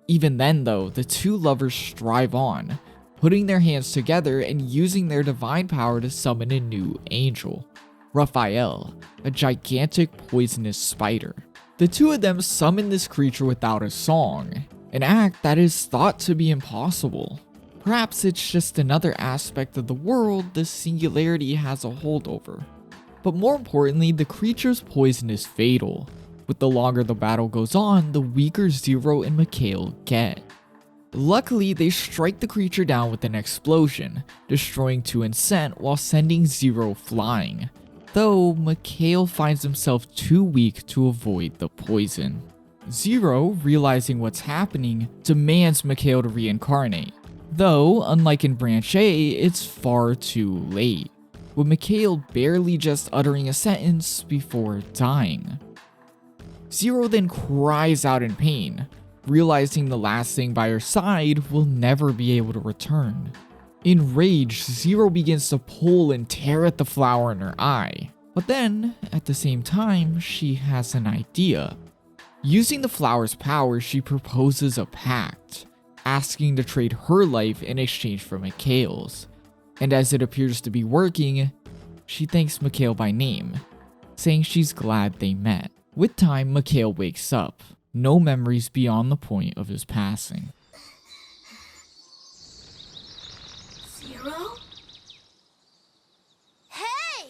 S1: Even then though, the two lovers strive on, putting their hands together and using their divine power to summon a new angel, Raphael, a gigantic poisonous spider. The two of them summon this creature without a song, an act that is thought to be impossible. Perhaps it's just another aspect of the world the singularity has a hold over. But more importantly, the creature's poison is fatal. With the longer the battle goes on, the weaker Zero and Mikhail get. Luckily, they strike the creature down with an explosion, destroying 2 and Sent while sending Zero flying. Though, Mikhail finds himself too weak to avoid the poison. Zero, realizing what's happening, demands Mikhail to reincarnate. Though, unlike in Branch A, it's far too late, with Mikhail barely just uttering a sentence before dying. Zero then cries out in pain, realizing the last thing by her side will never be able to return. Enraged, Zero begins to pull and tear at the flower in her eye. But then, at the same time, she has an idea. Using the flower's power, she proposes a pact, asking to trade her life in exchange for Mikhail's. And as it appears to be working, she thanks Mikhail by name, saying she's glad they met. With time, Mikhail wakes up, no memories beyond the point of his passing.
S6: Zero? Hey!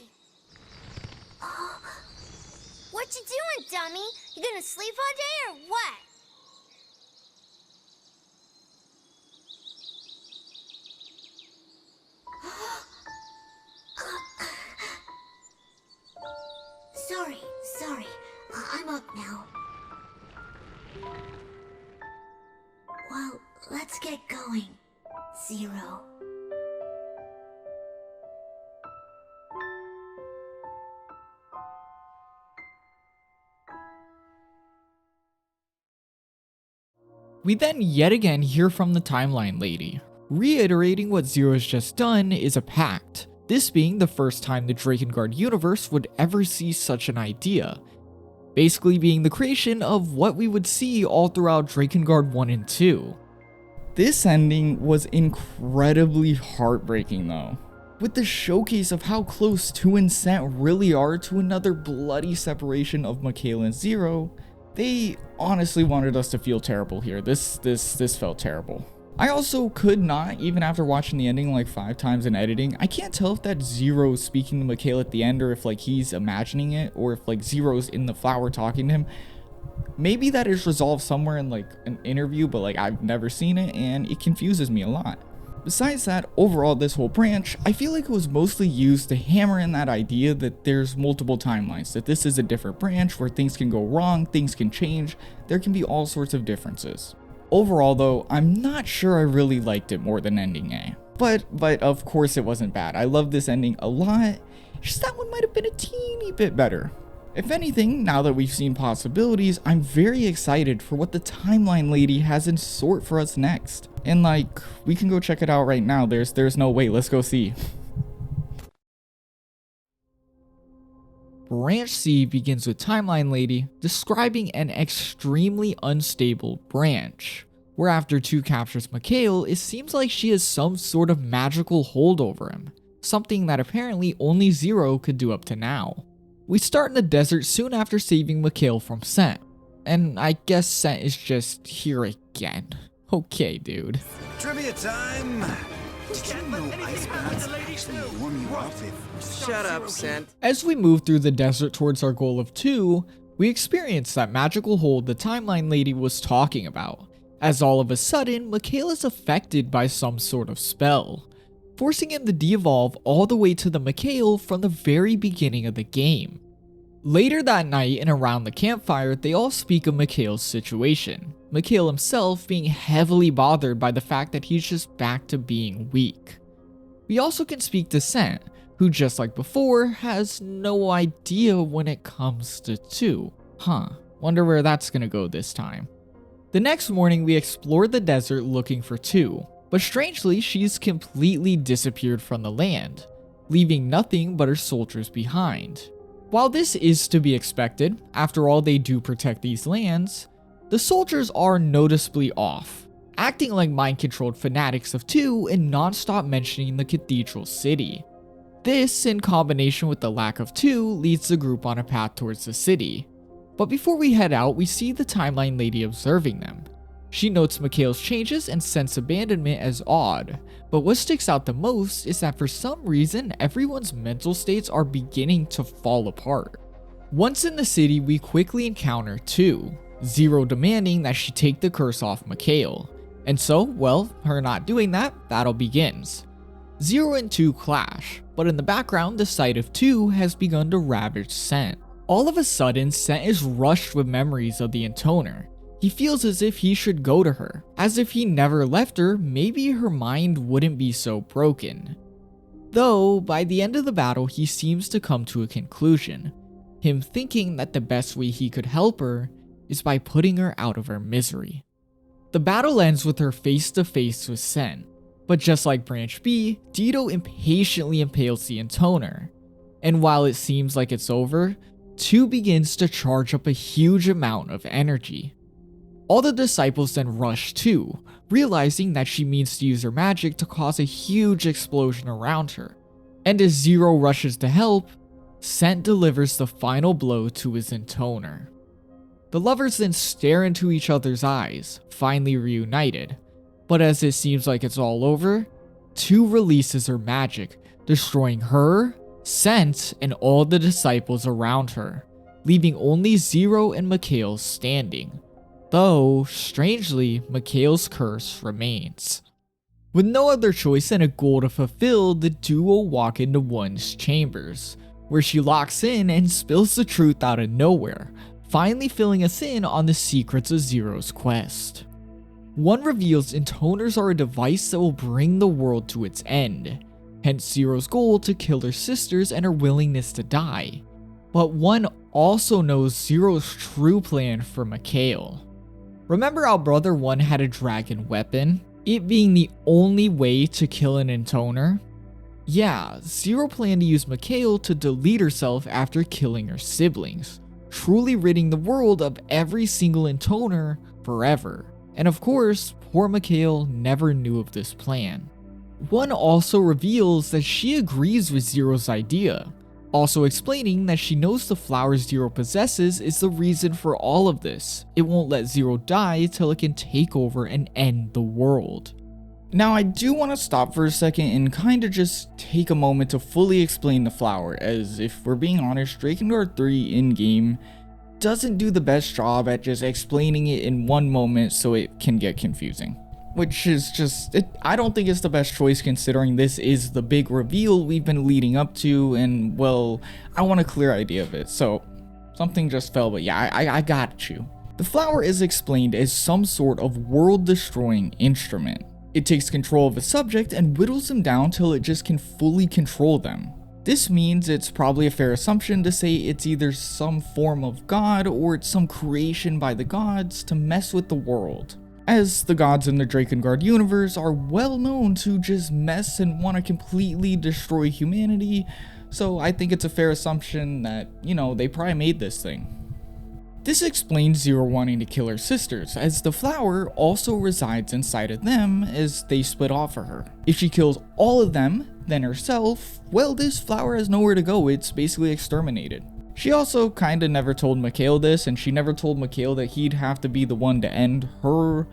S6: What you doing, dummy? You gonna sleep all day or what? Sorry. I'm up now. Well, let's get going, Zero.
S1: We then yet again hear from the Timeline Lady, reiterating what Zero's just done is a pact, this being the first time the Drakengard universe would ever see such an idea, basically being the creation of what we would see all throughout Drakengard 1 and 2. This ending was incredibly heartbreaking though, with the showcase of how close 2 and Sent really are to another bloody separation of Mikhail and Zero. They honestly wanted us to feel terrible here. This felt terrible. I also could not, even after watching the ending like 5 times in editing, I can't tell if that's Zero speaking to Mikhail at the end or if like he's imagining it or if like Zero's in the flower talking to him. Maybe that is resolved somewhere in like an interview, but like I've never seen it and it confuses me a lot. Besides that, overall this whole branch, I feel like it was mostly used to hammer in that idea that there's multiple timelines, that this is a different branch where things can go wrong, things can change, there can be all sorts of differences. Overall though, I'm not sure I really liked it more than ending A. But of course it wasn't bad. I love this ending a lot, just that one might have been a teeny bit better. If anything, now that we've seen possibilities, I'm very excited for what the Timeline Lady has in store for us next. And like, we can go check it out right now. There's no wait, let's go see. Branch C begins with Timeline Lady describing an extremely unstable branch, where after 2 captures Mikhail, it seems like she has some sort of magical hold over him, something that apparently only Zero could do up to now. We start in the desert soon after saving Mikhail from Sent, and I guess Sent is just here again. Okay, dude.
S9: Trivia time!
S7: Shut up, Scent.
S1: As we move through the desert towards our goal of 2, we experience that magical hold the timeline lady was talking about, as all of a sudden Mikhail is affected by some sort of spell, forcing him to de-evolve all the way to the Mikhail from the very beginning of the game. Later that night and around the campfire, they all speak of Mikhail's situation, Mikhail himself being heavily bothered by the fact that he's just back to being weak. We also can speak to Scent, who just like before, has no idea when it comes to 2. Wonder where that's gonna go this time. The next morning we explore the desert looking for 2, but strangely she's completely disappeared from the land, leaving nothing but her soldiers behind. While this is to be expected, after all they do protect these lands, the soldiers are noticeably off, acting like mind-controlled fanatics of 2 and non-stop mentioning the cathedral city. This, in combination with the lack of 2, leads the group on a path towards the city. But before we head out, we see the timeline lady observing them. She notes Mikhail's changes and sense abandonment as odd, but what sticks out the most is that for some reason, everyone's mental states are beginning to fall apart. Once in the city, we quickly encounter 2, Zero demanding that she take the curse off Mikhail. And so, well, her not doing that, battle begins. 0 and 2 clash, but in the background, the sight of 2 has begun to ravage Scent. All of a sudden, Scent is rushed with memories of the intoner. He feels as if he should go to her. As if he never left her, maybe her mind wouldn't be so broken. Though, by the end of the battle, he seems to come to a conclusion. Him thinking that the best way he could help her is by putting her out of her misery. The battle ends with her face to face with Scent. But just like Branch B, Dito impatiently impales the intoner. And while it seems like it's over, 2 begins to charge up a huge amount of energy. All the disciples then rush 2, realizing that she means to use her magic to cause a huge explosion around her. And as 0 rushes to help, Scent delivers the final blow to his intoner. The lovers then stare into each other's eyes, finally reunited. But as it seems like it's all over, 2 releases her magic, destroying her, Scent, and all the disciples around her, leaving only 0 and Mikhail standing. Though, strangely, Mikhail's curse remains. With no other choice than a goal to fulfill, the duo walk into 1's chambers, where she locks in and spills the truth out of nowhere, finally filling us in on the secrets of 0's quest. 1 reveals intoners are a device that will bring the world to its end, hence 0's goal to kill her sisters and her willingness to die. But 1 also knows 0's true plan for Mikhail. Remember how Brother 1 had a dragon weapon, it being the only way to kill an intoner? Yeah, 0 planned to use Mikhail to delete herself after killing her siblings, truly ridding the world of every single intoner forever. And of course, poor Mikhail never knew of this plan. 1 also reveals that she agrees with 0's idea, also explaining that she knows the flower 0 possesses is the reason for all of this. It won't let 0 die till it can take over and end the world. Now I do want to stop for a second and kinda just take a moment to fully explain the flower, as if we're being honest, Drakengard 3 in-game doesn't do the best job at just explaining it in one moment so it can get confusing. Which is just, I don't think it's the best choice considering this is the big reveal we've been leading up to, and well, I want a clear idea of it, so something just fell, but yeah, I got you. The flower is explained as some sort of world-destroying instrument. It takes control of a subject and whittles them down till it just can fully control them. This means it's probably a fair assumption to say it's either some form of god or it's some creation by the gods to mess with the world, as the gods in the Drakengard universe are well known to just mess and want to completely destroy humanity, so I think it's a fair assumption that, you know, they probably made this thing. This explains 0 wanting to kill her sisters, as the flower also resides inside of them as they split off of her. If she kills all of them, then herself, well, this flower has nowhere to go, it's basically exterminated. She also kinda never told Mikhail this, and she never told Mikhail that he'd have to be the one to end her,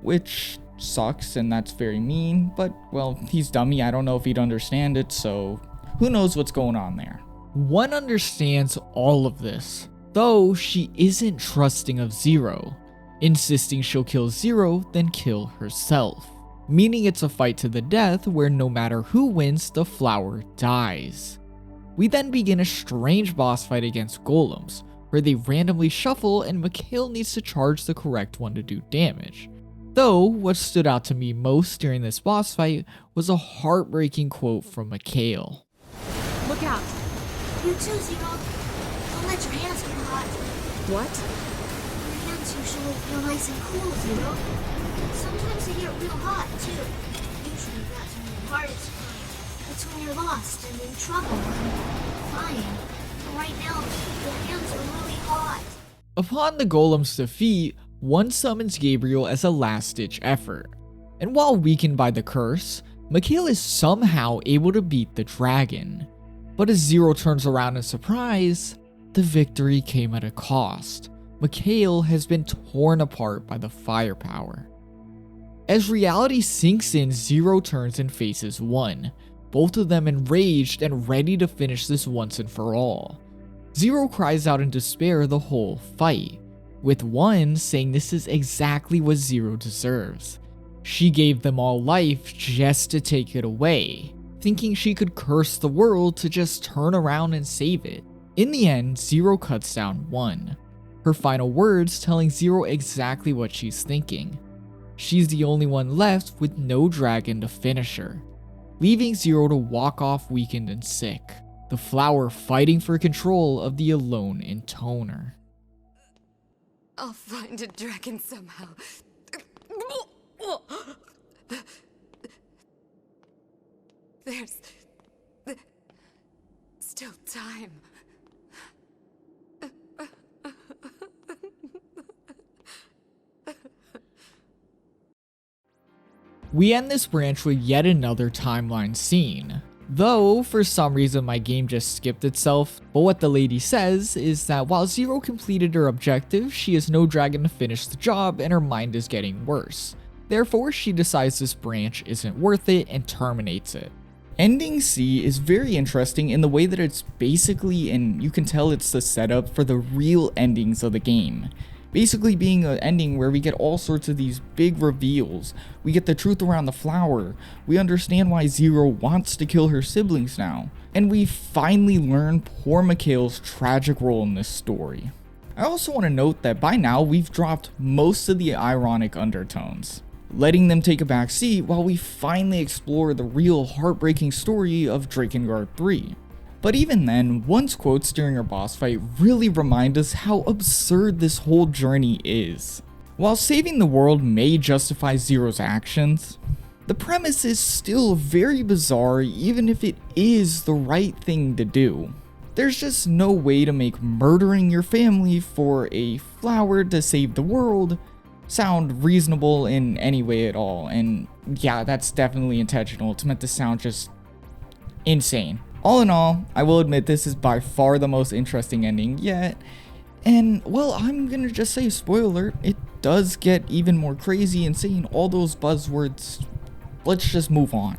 S1: which sucks and that's very mean, but well, he's dummy. I don't know if he'd understand it, so who knows what's going on there. One understands all of this, though she isn't trusting of Zero, insisting she'll kill Zero, then kill herself. Meaning it's a fight to the death where no matter who wins, the flower dies. We then begin a strange boss fight against golems, where they randomly shuffle and Mikhail needs to charge the correct one to do damage. Though, what stood out to me most during this boss fight was a heartbreaking quote from Mikhail.
S5: Look out!
S6: You too, Zero. Don't let your hands get hot.
S5: What?
S6: Your hands usually feel nice and cool, Zero. Sometimes they get real hot, too. Usually that's when your heart is fine. It's when you're lost and in trouble and flying. But right now, your hands are really hot.
S1: Upon the golem's defeat, one summons Gabriel as a last-ditch effort. And while weakened by the curse, Mikhail is somehow able to beat the dragon. But as Zero turns around in surprise, the victory came at a cost. Mikhail has been torn apart by the firepower. As reality sinks in, Zero turns and faces One, both of them enraged and ready to finish this once and for all. Zero cries out in despair the whole fight, with One saying this is exactly what Zero deserves. She gave them all life just to take it away, thinking she could curse the world to just turn around and save it. In the end, Zero cuts down One, her final words telling Zero exactly what she's thinking. She's the only one left with no dragon to finish her, leaving Zero to walk off weakened and sick, the flower fighting for control of the alone intoner.
S5: I'll find a dragon somehow. There's still time.
S1: We end this branch with yet another timeline scene. Though, for some reason my game just skipped itself, but what the lady says is that while Zero completed her objective, she has no dragon to finish the job and her mind is getting worse. Therefore, she decides this branch isn't worth it and terminates it. Ending C is very interesting in the way that it's basically, and you can tell it's the setup for the real endings of the game. Basically being an ending where we get all sorts of these big reveals. We get the truth around the flower. We understand why Zero wants to kill her siblings now. And we finally learn poor Mikhail's tragic role in this story. I also want to note that by now we've dropped most of the ironic undertones, letting them take a back seat while we finally explore the real heartbreaking story of Drakengard 3. But even then, One's quotes during our boss fight really remind us how absurd this whole journey is. While saving the world may justify Zero's actions, the premise is still very bizarre even if it is the right thing to do. There's just no way to make murdering your family for a flower to save the world sound reasonable in any way at all, and yeah, that's definitely intentional. It's meant to sound just insane. All in all, I will admit this is by far the most interesting ending yet, and well, I'm gonna just say, spoiler alert, it does get even more crazy and saying all those buzzwords. Let's just move on.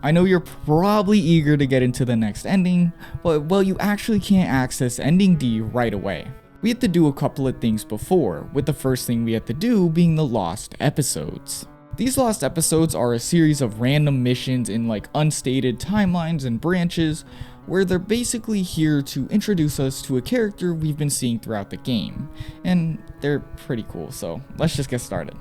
S1: I know you're probably eager to get into the next ending, but well, you actually can't access ending D right away. We had to do a couple of things before, with the first thing we had to do being the lost episodes. These lost episodes are a series of random missions in like unstated timelines and branches where they're basically here to introduce us to a character we've been seeing throughout the game, and they're pretty cool, so let's just get started.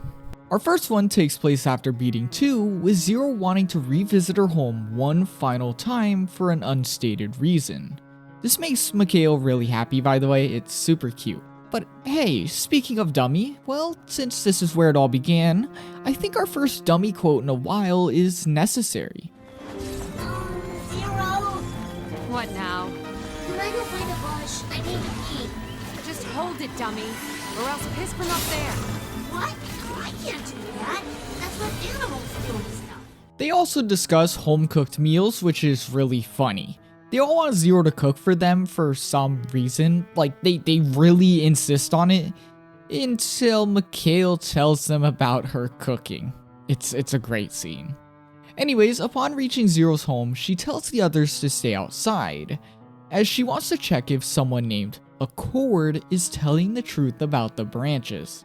S1: Our first one takes place after beating 2, with Zero wanting to revisit her home one final time for an unstated reason. This makes Mikhail really happy, by the way, it's super cute. But hey, speaking of dummy, well, since this is where it all began, I think our first dummy quote in a while is necessary.
S6: Zero!
S5: What now?
S6: Can I go find a bush? I need to pee.
S5: Just hold it, dummy, or else piss from up there.
S6: What? I can't do that. That's what animals do and stuff.
S1: They also discuss home-cooked meals, which is really funny. They all want Zero to cook for them for some reason, like they really insist on it. until Mikhail tells them about her cooking. It's a great scene. Anyways, upon reaching Zero's home, she tells the others to stay outside, as she wants to check if someone named Accord is telling the truth about the branches.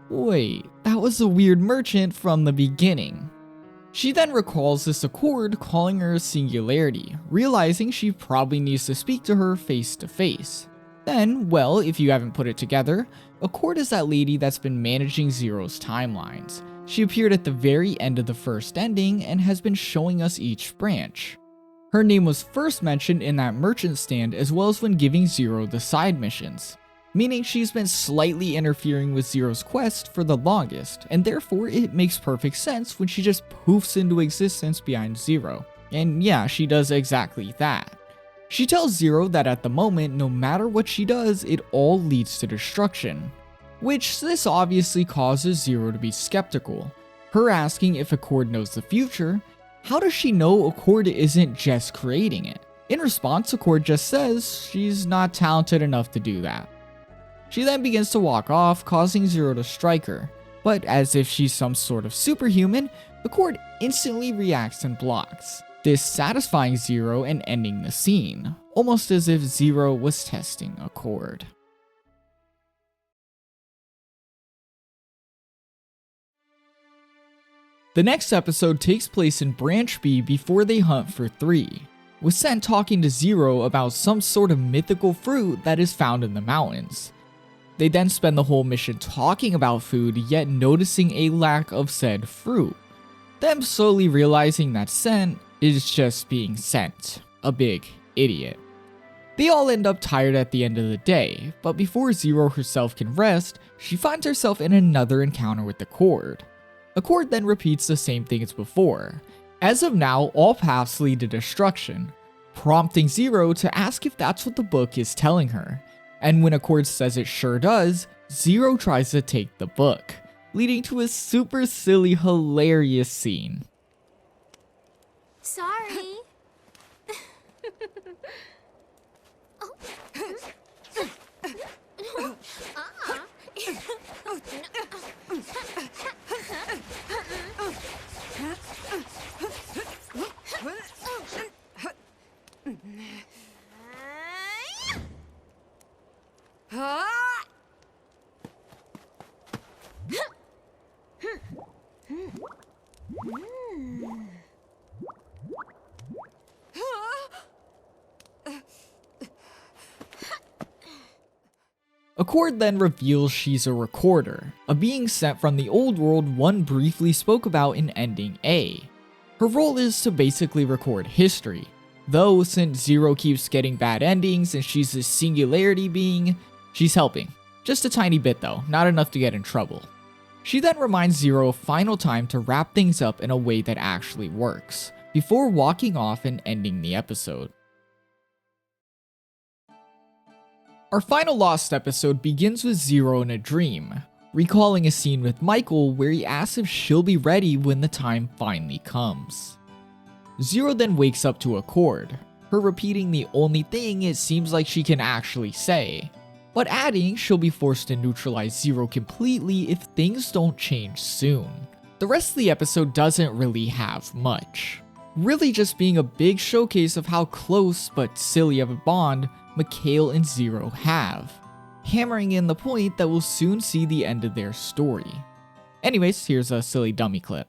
S1: Wait, that was a weird merchant from the beginning. She then recalls this Accord calling her a singularity, realizing she probably needs to speak to her face to face. Then, well, if you haven't put it together, Accord is that lady that's been managing Zero's timelines. She appeared at the very end of the first ending and has been showing us each branch. Her name was first mentioned in that merchant stand as well as when giving Zero the side missions, meaning she's been slightly interfering with Zero's quest for the longest, and therefore it makes perfect sense when she just poofs into existence behind Zero. And yeah, she does exactly that. She tells Zero that at the moment, no matter what she does, it all leads to destruction. Which this obviously causes Zero to be skeptical. Her asking if Accord knows the future, how does she know Accord isn't just creating it? In response, Accord just says she's not talented enough to do that. She then begins to walk off, causing Zero to strike her. But as if she's some sort of superhuman, Accord instantly reacts and blocks. This satisfying Zero and ending the scene, almost as if Zero was testing Accord. The next episode takes place in Branch B before they hunt for 3, with Sen talking to Zero about some sort of mythical fruit that is found in the mountains. They then spend the whole mission talking about food, yet noticing a lack of said fruit, them slowly realizing that Sen is just being sent, a big idiot. They all end up tired at the end of the day, but before Zero herself can rest, she finds herself in another encounter with Accord. Accord then repeats the same thing as before. As of now, all paths lead to destruction, prompting Zero to ask if that's what the book is telling her. And when Accord says it sure does, Zero tries to take the book, leading to a super silly, hilarious scene.
S4: Sorry.
S1: Accord then reveals she's a recorder, a being sent from the old world one briefly spoke about in Ending A. Her role is to basically record history, though since Zero keeps getting bad endings and she's a singularity being, she's helping. Just a tiny bit though, not enough to get in trouble. She then reminds Zero a final time to wrap things up in a way that actually works, before walking off and ending the episode. Our final Lost episode begins with Zero in a dream, recalling a scene with Michael where he asks if she'll be ready when the time finally comes. Zero then wakes up to Accord, her repeating the only thing it seems like she can actually say, but adding she'll be forced to neutralize Zero completely if things don't change soon. The rest of the episode doesn't really have much, really just being a big showcase of how close but silly of a bond Mikhail and Zero have, hammering in the point that we'll soon see the end of their story. Anyways, here's a silly dummy clip.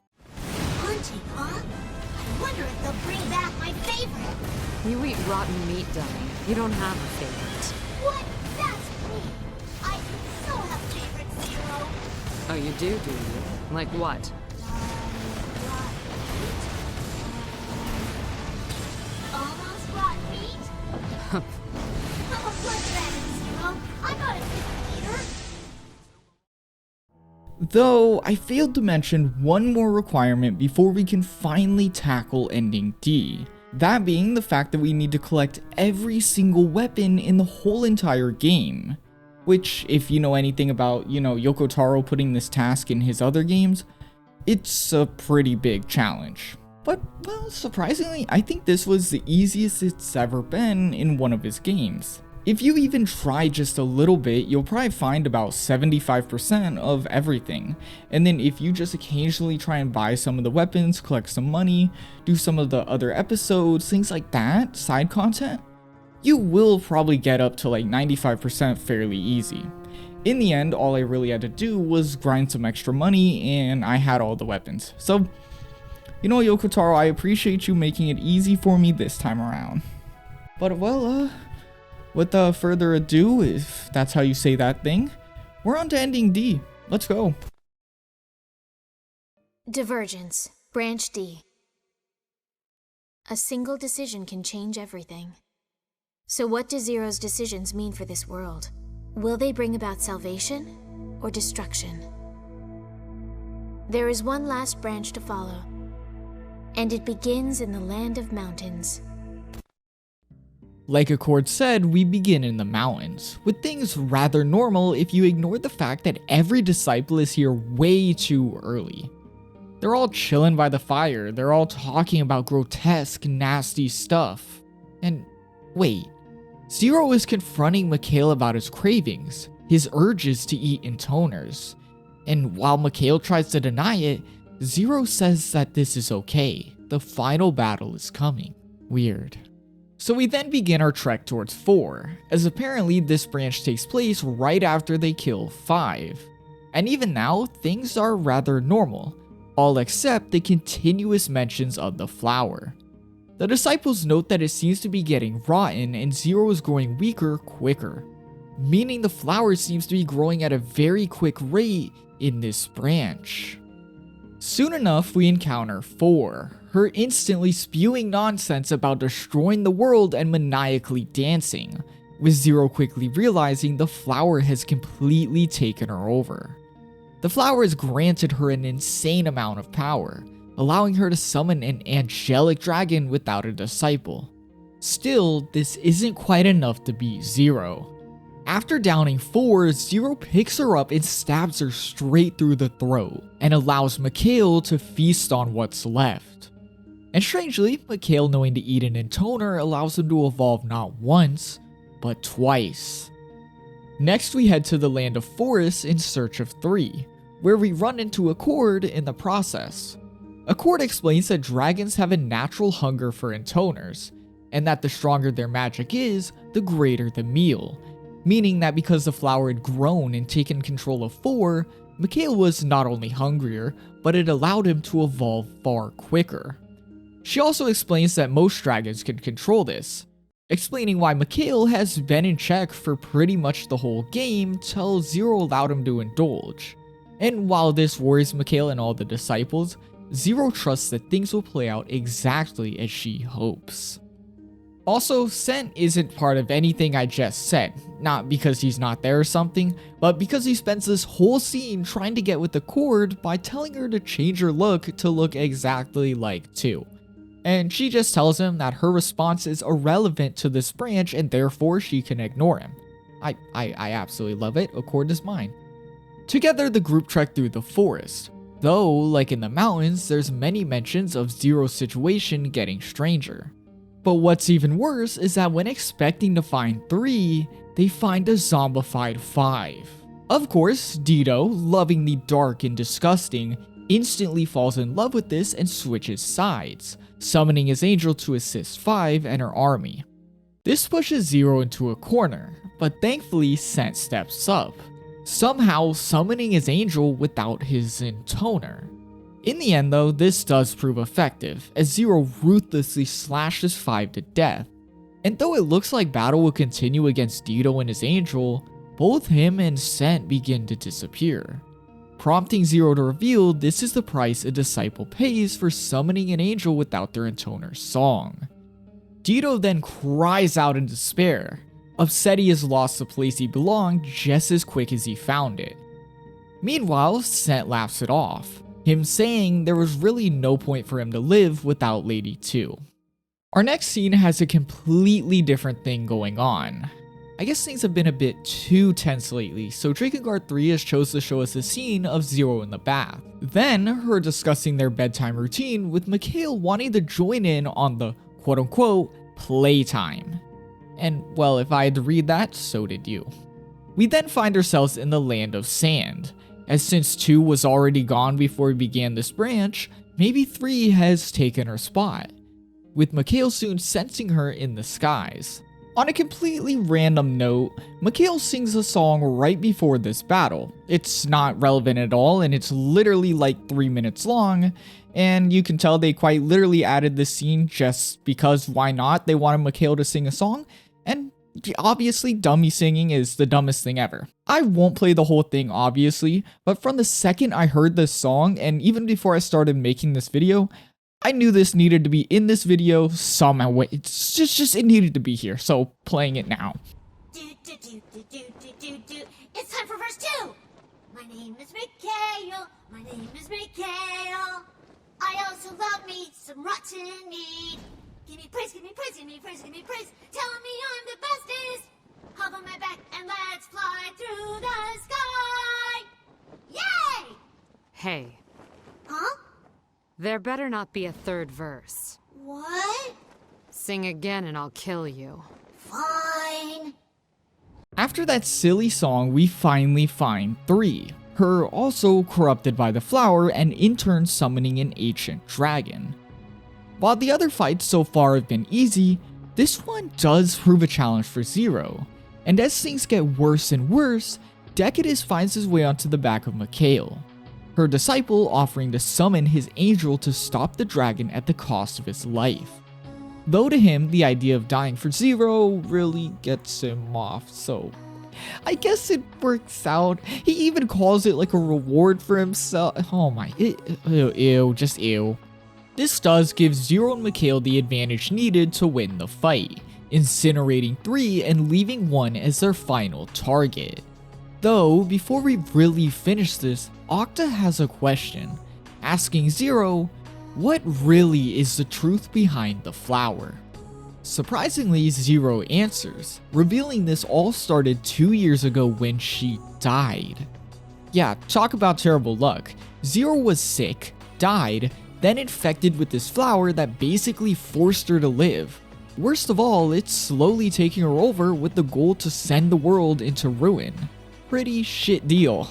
S6: Hunting, huh? I wonder if they'll bring back my favorite.
S5: You eat rotten meat, dummy. You don't have a favorite.
S6: What? That's me. I so have favorite, Zero.
S5: Oh, you do you? Like what?
S6: Almost rotten meat? I'm a blood dragon, Zero. I'm not a picky eater.
S1: Though, I failed to mention one more requirement before we can finally tackle Ending D. That being the fact that we need to collect every single weapon in the whole entire game. Which, if you know anything about, Yoko Taro putting this task in his other games, it's a pretty big challenge. But, well, surprisingly, I think this was the easiest it's ever been in one of his games. If you even try just a little bit, you'll probably find about 75% of everything. And then if you just occasionally try and buy some of the weapons, collect some money, do some of the other episodes, things like that, side content, you will probably get up to like 95% fairly easy. In the end, all I really had to do was grind some extra money and I had all the weapons. So, you know, Yoko Taro, I appreciate you making it easy for me this time around. But well, without further ado, if that's how you say that thing, we're on to ending D. Let's go.
S4: Divergence, Branch D. A single decision can change everything. So what do Zero's decisions mean for this world? Will they bring about salvation or destruction? There is one last branch to follow, and it begins in the land of mountains.
S1: Like Accord said, we begin in the mountains, with things rather normal if you ignore the fact that every disciple is here way too early. They're all chilling by the fire, they're all talking about grotesque, nasty stuff. And wait, Zero is confronting Mikhail about his cravings, his urges to eat intoners. And while Mikhail tries to deny it, Zero says that this is okay, the final battle is coming. Weird. So we then begin our trek towards 4, as apparently this branch takes place right after they kill 5. And even now, things are rather normal, all except the continuous mentions of the flower. The disciples note that it seems to be getting rotten and Zero is growing weaker quicker, meaning the flower seems to be growing at a very quick rate in this branch. Soon enough, we encounter 4, her instantly spewing nonsense about destroying the world and maniacally dancing, with Zero quickly realizing the flower has completely taken her over. The flower has granted her an insane amount of power, allowing her to summon an angelic dragon without a disciple. Still, this isn't quite enough to beat Zero. After downing 4, Zero picks her up and stabs her straight through the throat, and allows Mikhail to feast on what's left. And strangely, Mikhail knowing to eat an intoner allows him to evolve not once, but twice. Next we head to the land of forests in search of 3, where we run into Accord in the process. Accord explains that dragons have a natural hunger for intoners, and that the stronger their magic is, the greater the meal, meaning that because the flower had grown and taken control of 4, Mikhail was not only hungrier, but it allowed him to evolve far quicker. She also explains that most dragons can control this, explaining why Mikhail has been in check for pretty much the whole game till Zero allowed him to indulge. And while this worries Mikhail and all the disciples, Zero trusts that things will play out exactly as she hopes. Also, Sent isn't part of anything I just said, not because he's not there or something, but because he spends this whole scene trying to get with Accord by telling her to change her look to look exactly like 2. And she just tells him that her response is irrelevant to this branch and therefore she can ignore him. I absolutely love it, Accord is mine. Together the group trek through the forest, though like in the mountains there's many mentions of Zero's situation getting stranger. But what's even worse is that when expecting to find 3, they find a zombified 5. Of course, Dido, loving the dark and disgusting, instantly falls in love with this and switches sides, summoning his angel to assist 5 and her army. This pushes Zero into a corner, but thankfully Sent steps up, somehow summoning his angel without his intoner. In the end though, this does prove effective, as Zero ruthlessly slashes 5 to death. And though it looks like battle will continue against Dido and his angel, both him and Sent begin to disappear, prompting Zero to reveal this is the price a disciple pays for summoning an angel without their intoner's song. Dido then cries out in despair, upset he has lost the place he belonged just as quick as he found it. Meanwhile, Sent laughs it off, him saying there was really no point for him to live without Lady 2. Our next scene has a completely different thing going on. I guess things have been a bit too tense lately, so Drakengard 3 has chose to show us a scene of Zero in the bath. Then, her discussing their bedtime routine with Mikhail wanting to join in on the quote-unquote playtime. And well, if I had to read that, so did you. We then find ourselves in the Land of Sand, as since 2 was already gone before we began this branch, maybe 3 has taken her spot, with Mikhail soon sensing her in the skies. On a completely random note, Mikhail sings a song right before this battle. It's not relevant at all, and it's literally like 3 minutes long, and you can tell they quite literally added this scene just because why not? They wanted Mikhail to sing a song, and obviously dummy singing is the dumbest thing ever. I won't play the whole thing obviously, but from the second I heard this song, and even before I started making this video, I knew this needed to be in this video somehow. It's just it needed to be here, so playing it now.
S6: It's time for verse 2! My name is Mikhail, my name is Mikhail. I also love me some rotten meat. Give me praise, give me praise, give me praise, give me praise. Tell me I'm the bestest. Hop on my back and let's fly through the sky. Yay!
S5: Hey,
S6: Huh?
S5: there better not be a third verse.
S6: What?
S5: Sing again and I'll kill you.
S6: Fine.
S1: After that silly song, we finally find 3, her also corrupted by the flower and in turn summoning an ancient dragon. While the other fights so far have been easy, this one does prove a challenge for Zero, and as things get worse and worse, Decadus finds his way onto the back of Mikhail, her disciple offering to summon his angel to stop the dragon at the cost of his life. Though to him, the idea of dying for Zero really gets him off, so I guess it works out. He even calls it like a reward for himself. Oh my, ew, just ew. This does give Zero and Mikhail the advantage needed to win the fight, incinerating 3 and leaving 1 as their final target. Though, before we really finish this, Octa has a question, asking Zero, what really is the truth behind the flower? Surprisingly, Zero answers, revealing this all started 2 years ago when she died. Yeah, talk about terrible luck. Zero was sick, died, then infected with this flower that basically forced her to live. Worst of all, it's slowly taking her over with the goal to send the world into ruin. Pretty shit deal.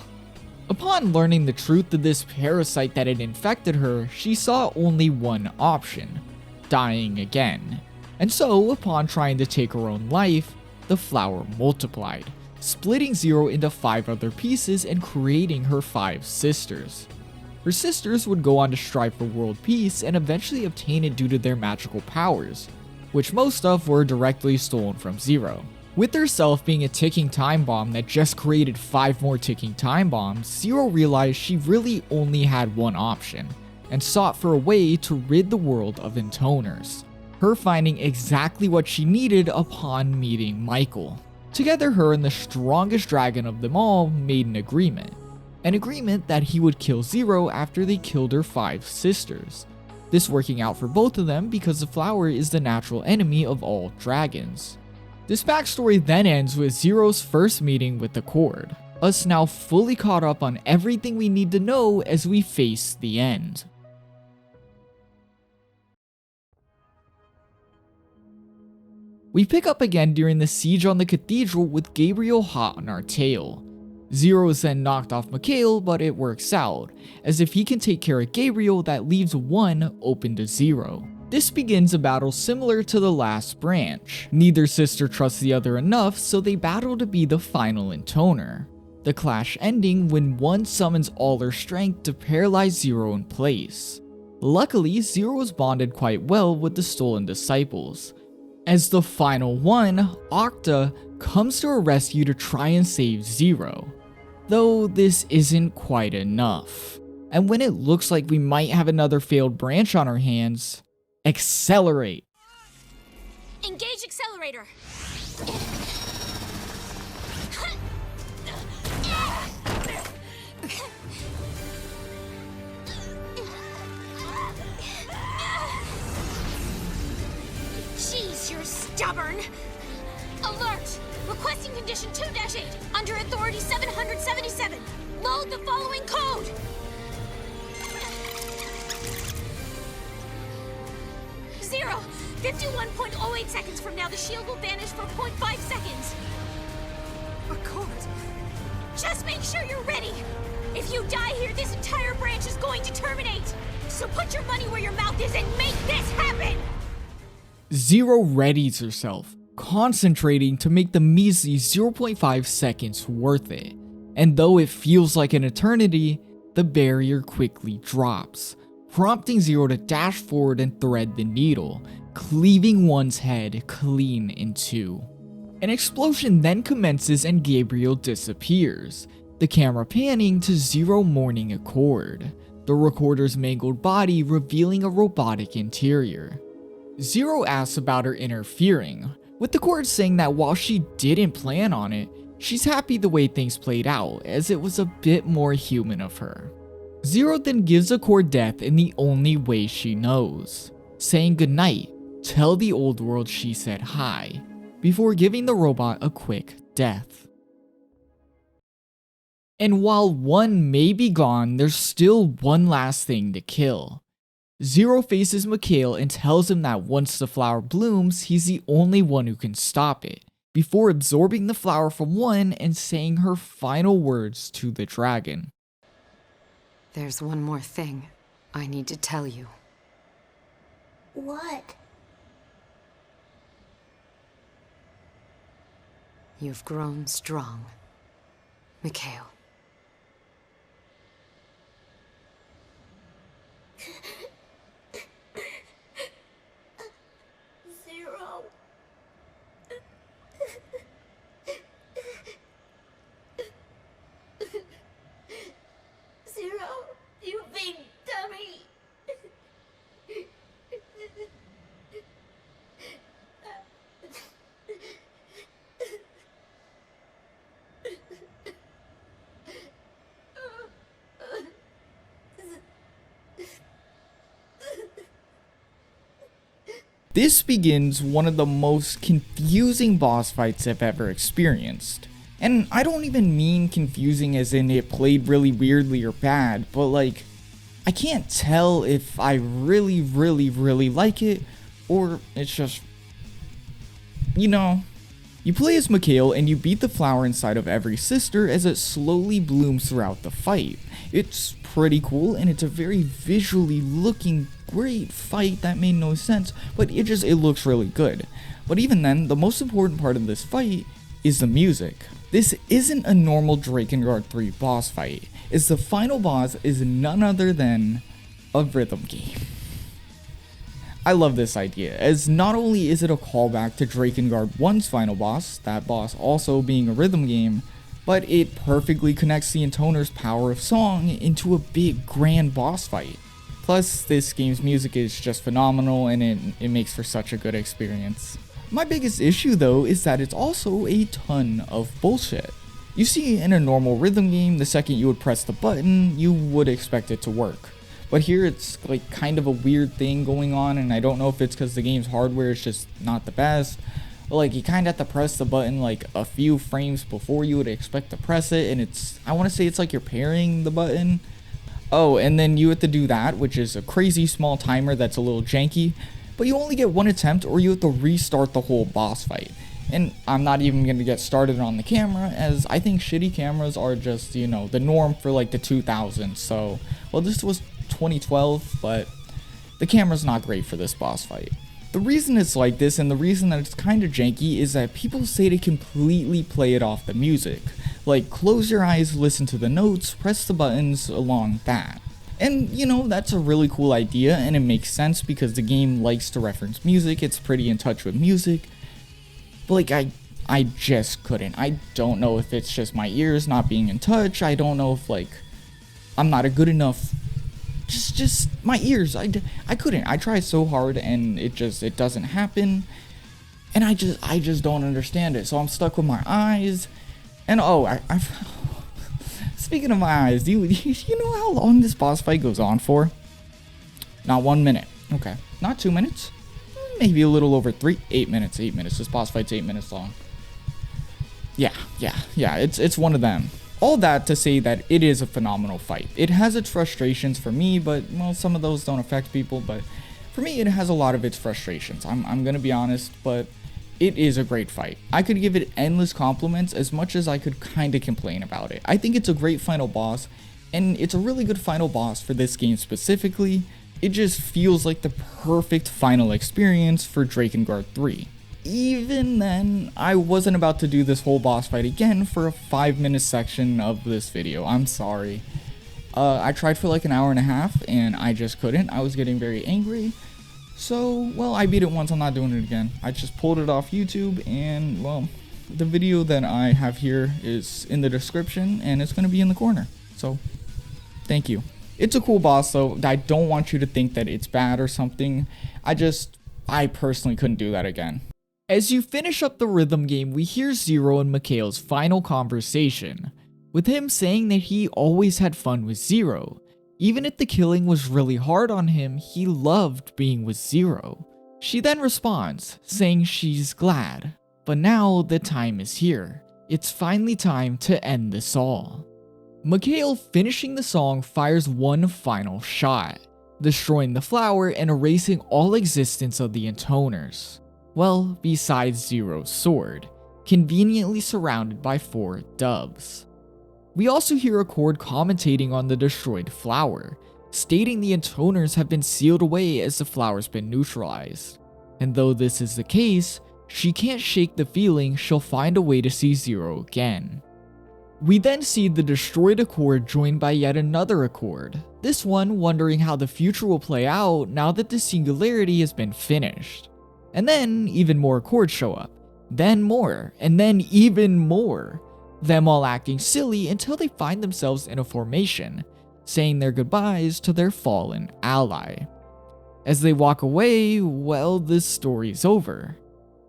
S1: Upon learning the truth of this parasite that had infected her, she saw only one option, dying again. And so, upon trying to take her own life, the flower multiplied, splitting Zero into 5 other pieces and creating her 5 sisters. Her sisters would go on to strive for world peace and eventually obtain it due to their magical powers, which most of were directly stolen from Zero. With herself being a ticking time bomb that just created 5 more ticking time bombs, Zero realized she really only had one option, and sought for a way to rid the world of intoners. Her finding exactly what she needed upon meeting Michael. Together, her and the strongest dragon of them all made an agreement that he would kill Zero after they killed her 5 sisters. This working out for both of them because the flower is the natural enemy of all dragons. This backstory then ends with Zero's first meeting with the Cord, us now fully caught up on everything we need to know as we face the end. We pick up again during the siege on the cathedral with Gabriel hot on our tail. Zero is then knocked off Mikhail, but it works out, as if he can take care of Gabriel, that leaves 1 open to Zero. This begins a battle similar to the last branch. Neither sister trusts the other enough, so they battle to be the final intoner. The clash ending when 1 summons all her strength to paralyze Zero in place. Luckily, Zero was bonded quite well with the stolen disciples. As the final one, Octa comes to her rescue to try and save Zero. Though this isn't quite enough. And when it looks like we might have another failed branch on our hands, accelerate.
S4: Engage accelerator.
S6: Jeez, you're stubborn.
S4: Alert! Requesting condition 2-8 under authority 777. Load the following code. Zero,
S6: Zero! 51.08 seconds from now, the shield will vanish for 0.5 seconds.
S5: Record.
S6: Just make sure you're ready. If you die here, this entire branch is going to terminate. So put your money where your mouth is and make this happen!
S1: Zero readies herself, concentrating to make the measly 0.5 seconds worth it. And though it feels like an eternity, the barrier quickly drops, prompting Zero to dash forward and thread the needle, cleaving one's head clean in two. An explosion then commences and Gabriel disappears, the camera panning to Zero mourning a cord, the recorder's mangled body revealing a robotic interior. Zero asks about her interfering, with the cord saying that while she didn't plan on it, she's happy the way things played out, as it was a bit more human of her. Zero then gives the cord death in the only way she knows, saying goodnight, tell the old world she said hi, before giving the robot a quick death. And while one may be gone, there's still one last thing to kill. Zero faces Mikhail and tells him that once the flower blooms, he's the only one who can stop it, before absorbing the flower from one and saying her final words to the dragon.
S5: There's one more thing I need to tell you.
S6: What?
S5: You've grown strong, Mikhail.
S6: Zero. Zero, you big dummy.
S1: This begins one of the most confusing boss fights I've ever experienced. And I don't even mean confusing as in it played really weirdly or bad, but like, I can't tell if I really like it, or it's just, you know. You play as Mikhail and you beat the flower inside of every sister as it slowly blooms throughout the fight. It's pretty cool and it's a very visually looking great fight that made no sense, but it looks really good. But even then, the most important part of this fight is the music. This isn't a normal Drakengard 3 boss fight, as the final boss is none other than a rhythm game. I love this idea, as not only is it a callback to Drakengard 1's final boss, that boss also being a rhythm game, but it perfectly connects the intoner's power of song into a big grand boss fight. Plus, this game's music is just phenomenal and it makes for such a good experience. My biggest issue though is that it's also a ton of bullshit. You see, in a normal rhythm game, the second you would press the button, you would expect it to work. But here it's like kind of a weird thing going on, and I don't know if it's because the game's hardware is just not the best. But like, you kind of have to press the button like a few frames before you would expect to press it, and I want to say it's like you're pairing the button. Oh, and then you have to do that, which is a crazy small timer that's a little janky, but you only get one attempt or you have to restart the whole boss fight. And I'm not even going to get started on the camera, as I think shitty cameras are just, you know, the norm for like the 2000s. So, well, this was 2012, but the camera's not great for this boss fight. The reason it's like this and the reason that it's kind of janky is that people say to completely play it off the music. Like, close your eyes, listen to the notes, press the buttons along that. And, you know, that's a really cool idea and it makes sense because the game likes to reference music, it's pretty in touch with music. But like, I just couldn't. I don't know if it's just my ears not being in touch. I don't know if like, I'm not a good enough, just my ears. I couldn't. I try so hard and it doesn't happen. And I just don't understand it. So I'm stuck with my eyes. And oh, speaking of my eyes, do you know how long this boss fight goes on for? Not 1 minute. Okay. Not 2 minutes. Maybe a little over 8 minutes. 8 minutes. This boss fight's 8 minutes long. Yeah. It's one of them. All that to say that it is a phenomenal fight. It has its frustrations for me, but well, some of those don't affect people. But For me, it has a lot of its frustrations, I'm gonna be honest, but it is a great fight. I could give it endless compliments as much as I could kinda complain about it. I think it's a great final boss, and it's a really good final boss for this game specifically. It just feels like the perfect final experience for Drakengard 3. Even then, I wasn't about to do this whole boss fight again for a 5-minute section of this video, I'm sorry. I tried for like an hour and a half and I just couldn't. I was getting very angry. So, well, I beat it once, I'm not doing it again. I just pulled it off YouTube and, well, the video that I have here is in the description and it's going to be in the corner. So, thank you. It's a cool boss though. I don't want you to think that it's bad or something. I personally couldn't do that again. As you finish up the rhythm game, we hear Zero and Mikhail's final conversation, with him saying that he always had fun with Zero. Even if the killing was really hard on him, he loved being with Zero. She then responds, saying she's glad, but now the time is here. It's finally time to end this all. Mikhail, finishing the song, fires one final shot, destroying the flower and erasing all existence of the intoners. Well, besides Zero's sword, conveniently surrounded by 4 doves. We also hear Accord commentating on the destroyed flower, stating the intoners have been sealed away as the flower's been neutralized. And though this is the case, she can't shake the feeling she'll find a way to see Zero again. We then see the destroyed Accord joined by yet another Accord, this one wondering how the future will play out now that the singularity has been finished. And then even more Accords show up, then more, and then even more. Them all acting silly until they find themselves in a formation, saying their goodbyes to their fallen ally. As they walk away, well, this story's over.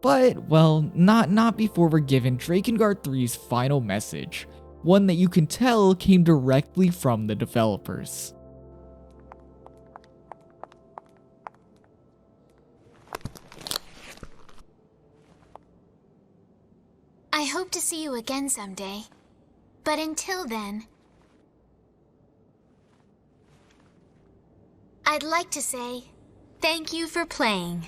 S1: But, well, not before we're given Drakengard 3's final message, one that you can tell came directly from the developers.
S4: I hope to see you again someday. But until then, I'd like to say thank you for playing.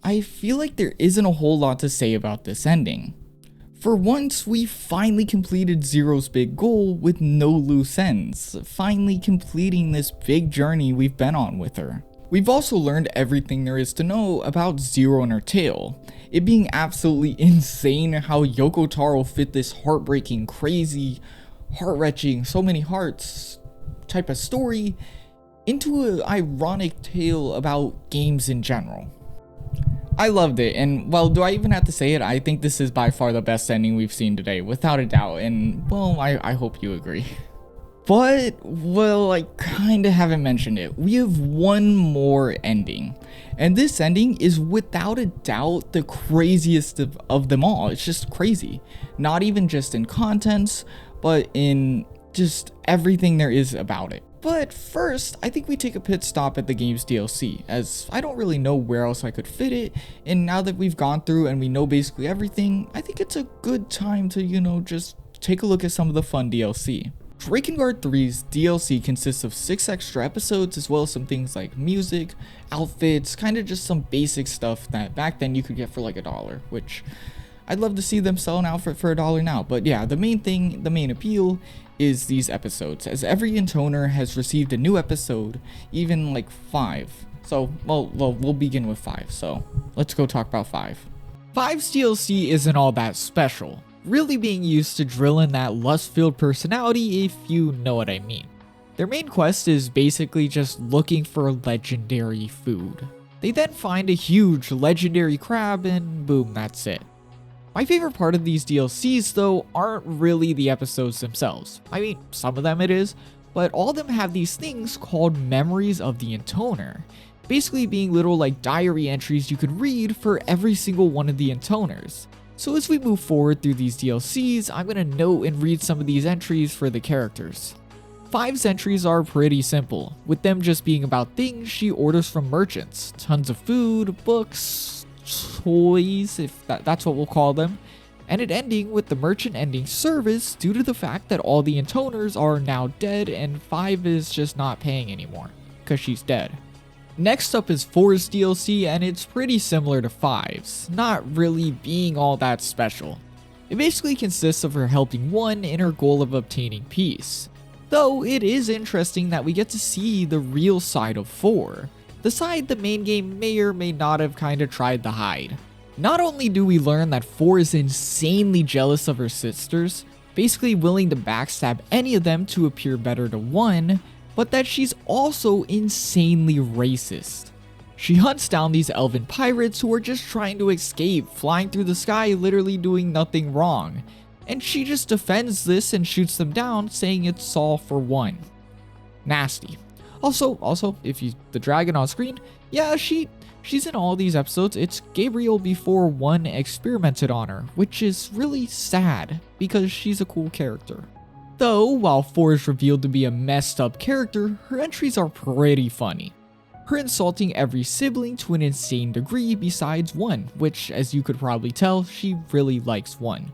S1: I feel like there isn't a whole lot to say about this ending. For once, we finally completed Zero's big goal with no loose ends, finally completing this big journey we've been on with her. We've also learned everything there is to know about Zero and her tale, it being absolutely insane how Yoko Taro fit this heartbreaking, crazy, heart-wrenching, so many hearts type of story into an ironic tale about games in general. I loved it, and well, do I even have to say it? I think this is by far the best ending we've seen today, without a doubt, and well, I hope you agree. But, well, I kinda haven't mentioned it. We have one more ending, and this ending is without a doubt the craziest of them all. It's just crazy. Not even just in contents, but in just everything there is about it. But first, I think we take a pit stop at the game's DLC, as I don't really know where else I could fit it, and now that we've gone through and we know basically everything, I think it's a good time to, just take a look at some of the fun DLC. Drakengard 3's DLC consists of 6 extra episodes, as well as some things like music, outfits, kinda just some basic stuff that back then you could get for like $1, which I'd love to see them sell an outfit for $1 now. But yeah, the main appeal is these episodes, as every intoner has received a new episode, even like 5. So, well, we'll begin with 5, so let's go talk about 5. 5's DLC isn't all that special, really being used to drill in that lust-filled personality, if you know what I mean. Their main quest is basically just looking for legendary food. They then find a huge legendary crab and boom, that's it. My favorite part of these DLCs though aren't really the episodes themselves. I mean, some of them it is, but all of them have these things called memories of the intoner, basically being little like diary entries you could read for every single one of the intoners. So as we move forward through these DLCs, I'm gonna note and read some of these entries for the characters. 5's entries are pretty simple, with them just being about things she orders from merchants, tons of food, books, toys, if that's what we'll call them, and it ending with the merchant ending service due to the fact that all the intoners are now dead and 5 is just not paying anymore, because she's dead. Next up is 4's DLC, and it's pretty similar to 5's, not really being all that special. It basically consists of her helping 1 in her goal of obtaining peace. Though it is interesting that we get to see the real side of 4, the side the main game may or may not have kinda tried to hide. Not only do we learn that 4 is insanely jealous of her sisters, basically willing to backstab any of them to appear better to 1, but that she's also insanely racist. She hunts down these elven pirates who are just trying to escape, flying through the sky, literally doing nothing wrong. And she just defends this and shoots them down, saying it's all for 1. Nasty. Also, if you the dragon on screen, yeah, she's in all these episodes. It's Gabriel before 1 experimented on her, which is really sad because she's a cool character. Though, while 4 is revealed to be a messed up character, her entries are pretty funny. Her insulting every sibling to an insane degree besides 1, which, as you could probably tell, she really likes 1.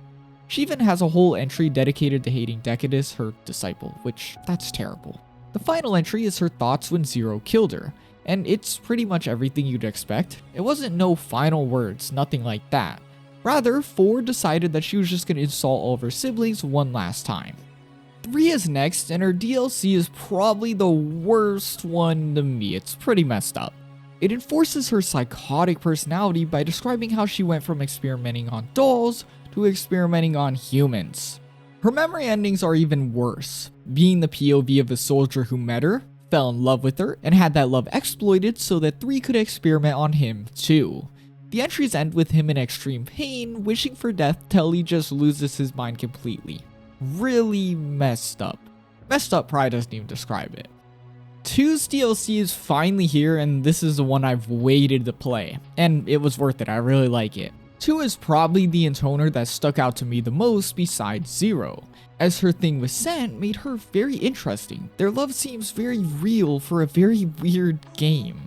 S1: She even has a whole entry dedicated to hating Decadus, her disciple, which, that's terrible. The final entry is her thoughts when Zero killed her, and it's pretty much everything you'd expect. It wasn't no final words, nothing like that. Rather, 4 decided that she was just gonna insult all of her siblings one last time. 3 is next, and her DLC is probably the worst one to me. It's pretty messed up. It enforces her psychotic personality by describing how she went from experimenting on dolls to experimenting on humans. Her memory endings are even worse, being the POV of a soldier who met her, fell in love with her, and had that love exploited so that 3 could experiment on him too. The entries end with him in extreme pain, wishing for death till he just loses his mind completely. Really messed up. Messed up probably doesn't even describe it. 2's DLC is finally here, and this is the one I've waited to play, and it was worth it. I really like it. 2 is probably the intoner that stuck out to me the most besides 0, as her thing with Scent made her very interesting. Their love seems very real for a very weird game.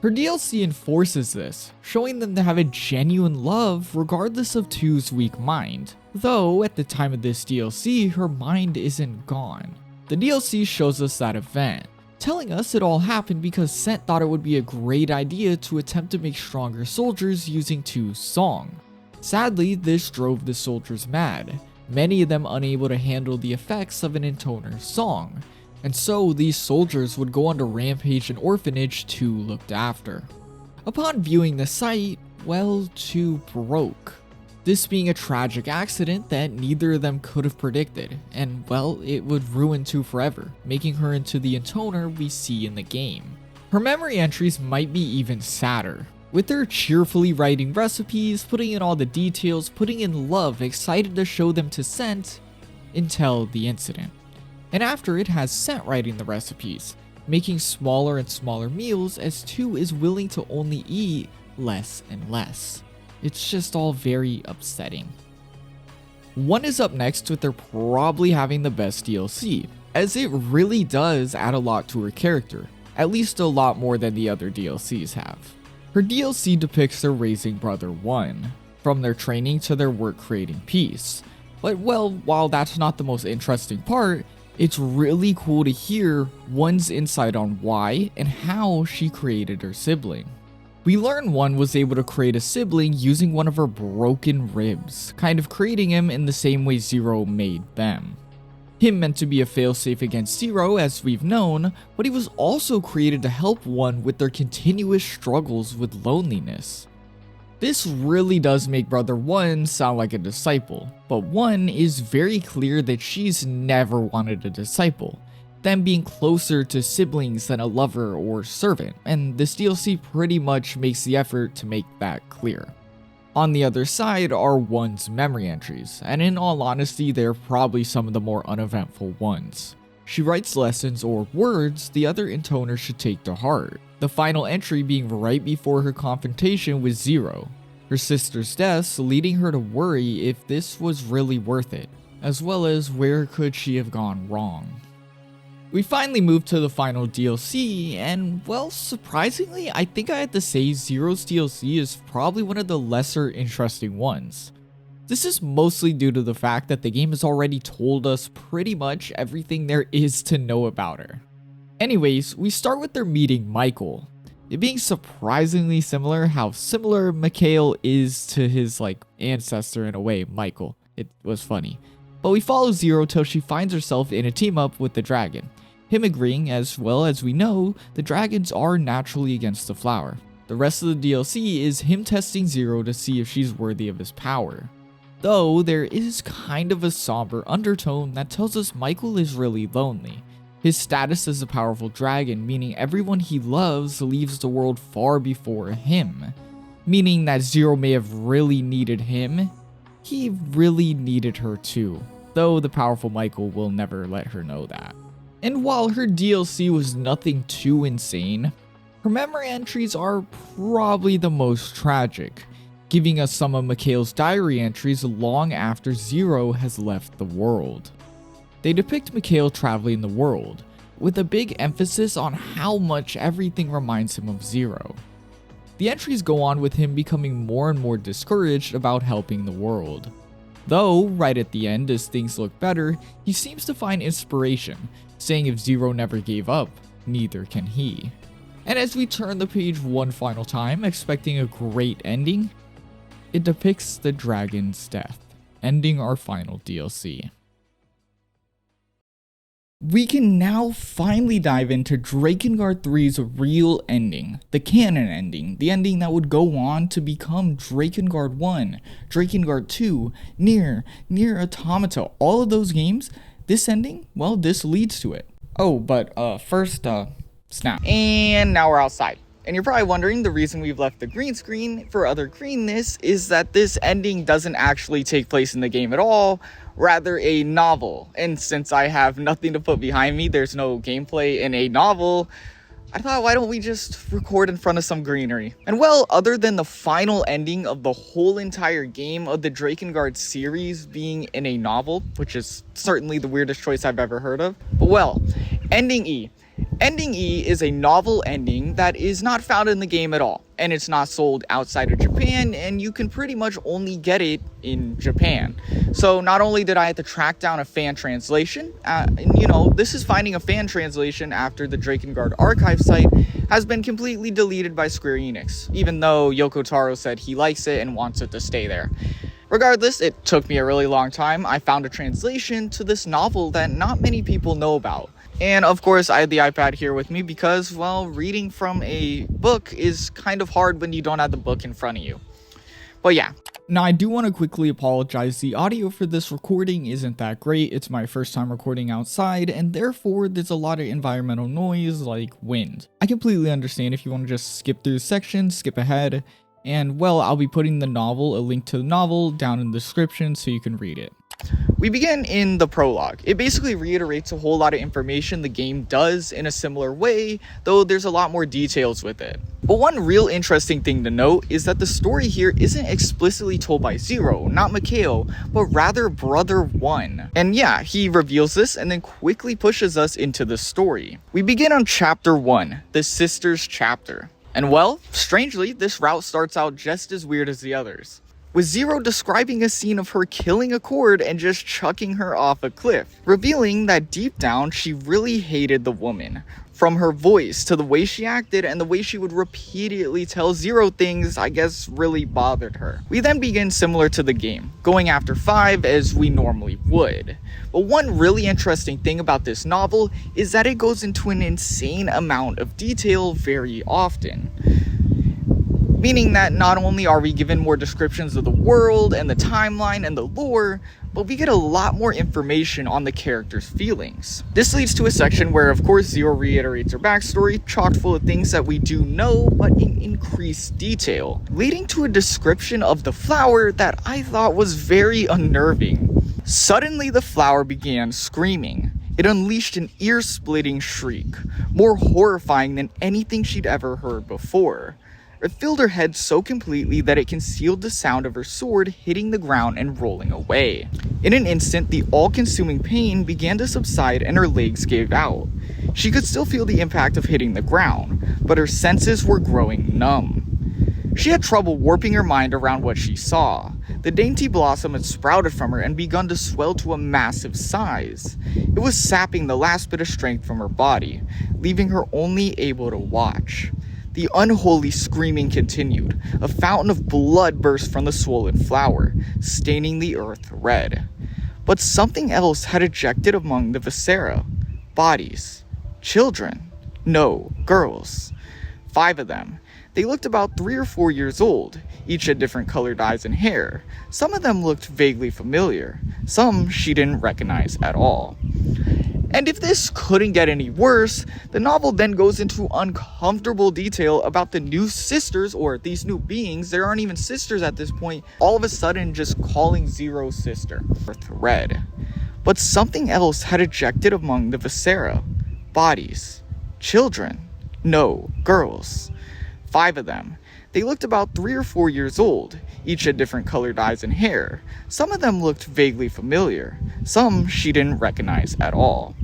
S1: Her DLC enforces this, showing them to have a genuine love regardless of 2's weak mind. Though, at the time of this DLC, her mind isn't gone. The DLC shows us that event, telling us it all happened because Scent thought it would be a great idea to attempt to make stronger soldiers using 2's song. Sadly, this drove the soldiers mad, many of them unable to handle the effects of an intoner's song, and so these soldiers would go on to rampage an orphanage 2 looked after. Upon viewing the sight, well, 2 broke. This being a tragic accident that neither of them could have predicted, and well, it would ruin 2 forever, making her into the intoner we see in the game. Her memory entries might be even sadder, with her cheerfully writing recipes, putting in all the details, putting in love, excited to show them to Scent, until the incident. And after it has Scent writing the recipes, making smaller and smaller meals as 2 is willing to only eat less and less. It's just all very upsetting. 1 is up next with her probably having the best DLC, as it really does add a lot to her character, at least a lot more than the other DLCs have. Her DLC depicts her raising brother 1, from their training to their work creating peace. But well, while that's not the most interesting part, it's really cool to hear 1's insight on why and how she created her sibling. We learn 1 was able to create a sibling using one of her broken ribs, kind of creating him in the same way 0 made them. Him meant to be a failsafe against 0 as we've known, but he was also created to help 1 with their continuous struggles with loneliness. This really does make brother 1 sound like a disciple, but 1 is very clear that she's never wanted a disciple, them being closer to siblings than a lover or servant, and this DLC pretty much makes the effort to make that clear. On the other side are 1's memory entries, and in all honesty they're probably some of the more uneventful ones. She writes lessons or words the other intoners should take to heart, the final entry being right before her confrontation with 0, her sister's deaths leading her to worry if this was really worth it, as well as where could she have gone wrong. We finally moved to the final DLC, and well, surprisingly, I think I had to say Zero's DLC is probably one of the lesser interesting ones. This is mostly due to the fact that the game has already told us pretty much everything there is to know about her. Anyways, we start with their meeting Michael. It being surprisingly similar how similar Mikhail is to his ancestor in a way, Michael. It was funny. But we follow Zero till she finds herself in a team up with the dragon. Him agreeing, as well as we know, the dragons are naturally against the flower. The rest of the DLC is him testing Zero to see if she's worthy of his power. Though there is kind of a somber undertone that tells us Michael is really lonely. His status as a powerful dragon, meaning everyone he loves leaves the world far before him. Meaning that Zero may have really needed him, he really needed her too. Though the powerful Michael will never let her know that. And while her DLC was nothing too insane, her memory entries are probably the most tragic, giving us some of Mikhail's diary entries long after Zero has left the world. They depict Mikhail traveling the world, with a big emphasis on how much everything reminds him of Zero. The entries go on with him becoming more and more discouraged about helping the world. Though, right at the end as things look better, he seems to find inspiration, saying if Zero never gave up, neither can he. And as we turn the page one final time, expecting a great ending, it depicts the dragon's death, ending our final DLC. We can now finally dive into Drakengard 3's real ending, the canon ending, the ending that would go on to become Drakengard 1, Drakengard 2, nier automata, all of those games. This ending, well, this leads to it. Oh, but first, snap. And now we're outside. And you're probably wondering the reason we've left the green screen for other greenness is that this ending doesn't actually take place in the game at all, rather a novel. And since I have nothing to put behind me, there's no gameplay in a novel, I thought, why don't we just record in front of some greenery? And well, other than the final ending of the whole entire game of the Drakengard series being in a novel, which is certainly the weirdest choice I've ever heard of, but well, Ending E. Ending E is a novel ending that is not found in the game at all, and it's not sold outside of Japan, and you can pretty much only get it in Japan. So not only did I have to track down a fan translation, and this is finding a fan translation after the Drakengard archive site has been completely deleted by Square Enix, even though Yoko Taro said he likes it and wants it to stay there. Regardless, it took me a really long time. I found a translation to this novel that not many people know about. And of course, I had the iPad here with me because, well, reading from a book is kind of hard when you don't have the book in front of you. But yeah. Now, I do want to quickly apologize. The audio for this recording isn't that great. It's my first time recording outside, and therefore there's a lot of environmental noise like wind. I completely understand if you want to just skip through the section, skip ahead, and well, I'll be putting a link to the novel down in the description so you can read it. We begin in the prologue. It basically reiterates a whole lot of information the game does in a similar way, though there's a lot more details with it. But one real interesting thing to note is that the story here isn't explicitly told by Zero, not Mikhail, but rather Brother 1. And yeah, he reveals this and then quickly pushes us into the story. We begin on Chapter 1, the Sisters chapter. And well, strangely, this route starts out just as weird as the others, with Zero describing a scene of her killing a cord and just chucking her off a cliff, revealing that deep down she really hated the woman. From her voice to the way she acted and the way she would repeatedly tell Zero things I guess really bothered her. We then begin similar to the game, going after 5 as we normally would. But one really interesting thing about this novel is that it goes into an insane amount of detail very often. Meaning that not only are we given more descriptions of the world and the timeline and the lore, but we get a lot more information on the characters' feelings. This leads to a section where, of course, Zero reiterates her backstory, chock full of things that we do know, but in increased detail, leading to a description of the flower that I thought was very unnerving. Suddenly, the flower began screaming. It unleashed an ear-splitting shriek, more horrifying than anything she'd ever heard before. It filled her head so completely that it concealed the sound of her sword hitting the ground and rolling away. In an instant, the all-consuming pain began to subside and her legs gave out. She could still feel the impact of hitting the ground, but her senses were growing numb. She had trouble warping her mind around what she saw. The dainty blossom had sprouted from her and begun to swell to a massive size. It was sapping the last bit of strength from her body, leaving her only able to watch. The unholy screaming continued. A fountain of blood burst from the swollen flower, staining the earth red. But something else had ejected among the viscera. Bodies. Children. No, girls. 5 of them. They looked about 3 or 4 years old. Each had different colored eyes and hair. Some of them looked vaguely familiar. Some she didn't recognize at all. And if this couldn't get any worse, the novel then goes into uncomfortable detail about the new sisters, or these new beings, there aren't even sisters at this point, all of a sudden just calling Zero sister. Earth red. But something else had ejected among the viscera. Bodies. Children. No, girls. 5 of them. They looked about 3 or 4 years old. Each had different colored eyes and hair. Some of them looked vaguely familiar. Some she didn't recognize at all.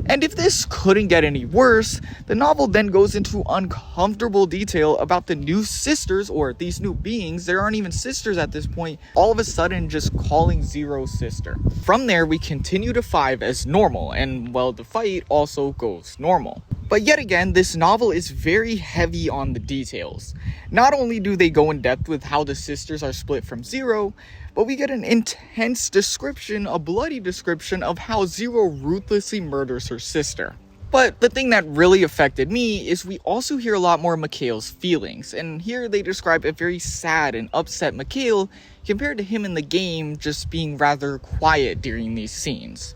S1: And if this couldn't get any worse, the novel then goes into uncomfortable detail about the new sisters, or these new beings, there aren't even sisters at this point, all of a sudden just calling Zero sister. From there, we continue to 5 as normal, and well, the fight also goes normal. But yet again, this novel is very heavy on the details. Not only do they go in depth with how the sisters are split from Zero, but we get an intense description, a bloody description of how Zero ruthlessly murders her sister. But the thing that really affected me is we also hear a lot more Mikhail's feelings, and here they describe a very sad and upset Mikhail compared to him in the game just being rather quiet during these scenes.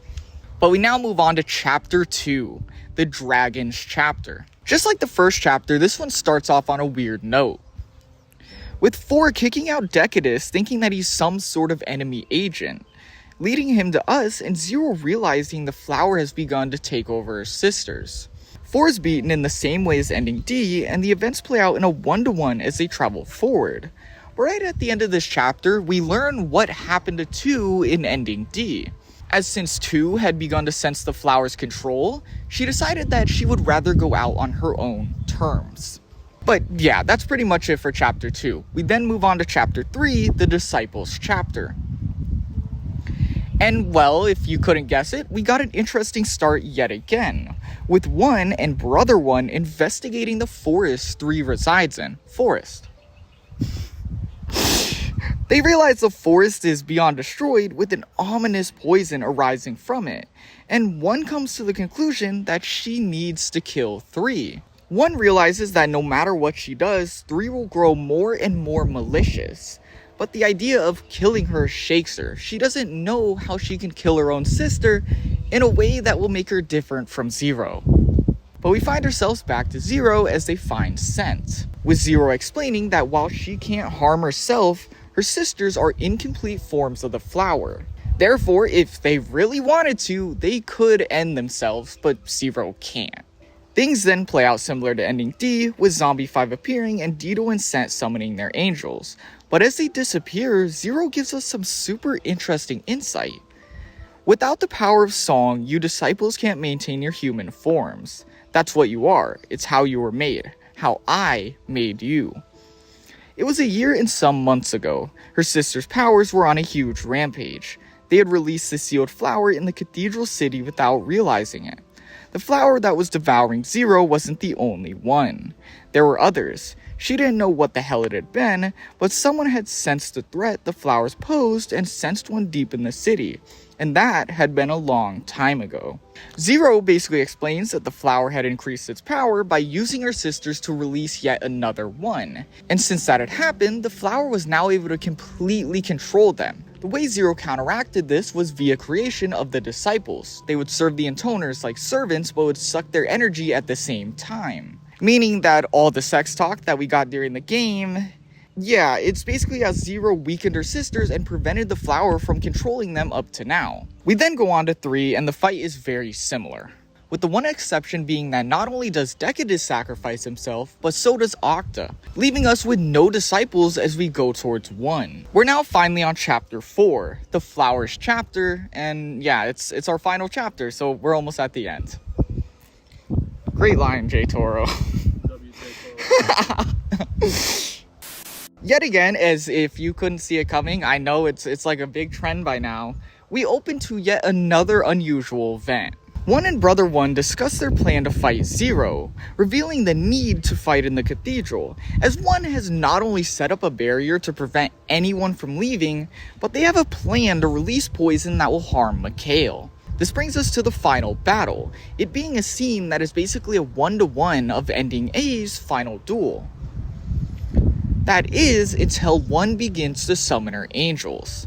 S1: But we now move on to chapter 2, the Dragons chapter. Just like the first chapter, this one starts off on a weird note, with 4 kicking out Decadus thinking that he's some sort of enemy agent, leading him to us and Zero realizing the flower has begun to take over her sisters. 4 is beaten in the same way as ending D, and the events play out in a 1-to-1 as they travel forward. Right at the end of this chapter, we learn what happened to 2 in ending D. As since 2 had begun to sense the flower's control, she decided that she would rather go out on her own terms. But yeah, that's pretty much it for chapter 2. We then move on to chapter 3, the Disciples chapter. And well, if you couldn't guess it, we got an interesting start yet again, with 1 and Brother 1 investigating the forest 3 resides in. Forest. They realize the forest is beyond destroyed with an ominous poison arising from it, and 1 comes to the conclusion that she needs to kill 3. 1 realizes that no matter what she does, 3 will grow more and more malicious. But the idea of killing her shakes her. She doesn't know how she can kill her own sister in a way that will make her different from Zero. But we find ourselves back to Zero as they find scent, with Zero explaining that while she can't harm herself, her sisters are incomplete forms of the flower. Therefore, if they really wanted to, they could end themselves, but Zero can't. Things then play out similar to ending D, with Zombie 5 appearing and Dido and Scent summoning their angels. But as they disappear, Zero gives us some super interesting insight. Without the power of song, you disciples can't maintain your human forms. That's what you are. It's how you were made. How I made you. It was a year and some months ago. Her sister's powers were on a huge rampage. They had released the sealed flower in the cathedral city without realizing it. The flower that was devouring Zero wasn't the only one. There were others. She didn't know what the hell it had been, but someone had sensed the threat the flowers posed and sensed one deep in the city, and that had been a long time ago. Zero basically explains that the flower had increased its power by using her sisters to release yet another one, and since that had happened, the flower was now able to completely control them. The way Zero counteracted this was via creation of the disciples. They would serve the intoners like servants but would suck their energy at the same time. Meaning that all the sex talk that we got during the game, yeah, it's basically how Zero weakened her sisters and prevented the flower from controlling them up to now. We then go on to 3 and the fight is very similar. with the one exception being that not only does Decadus sacrifice himself, but so does Octa, leaving us with no disciples as we go towards 1. We're now finally on chapter 4, the Flowers chapter, and yeah, it's our final chapter, so we're almost at the end. Great line, jaytoro. Yet again, as if you couldn't see it coming, I know it's like a big trend by now, we open to yet another unusual event. 1 and Brother 1 discuss their plan to fight Zero, revealing the need to fight in the cathedral, as 1 has not only set up a barrier to prevent anyone from leaving, but they have a plan to release poison that will harm Mikhail. This brings us to the final battle, it being a scene that is basically a 1-to-1 of ending A's final duel. That is, until 1 begins to summon her angels.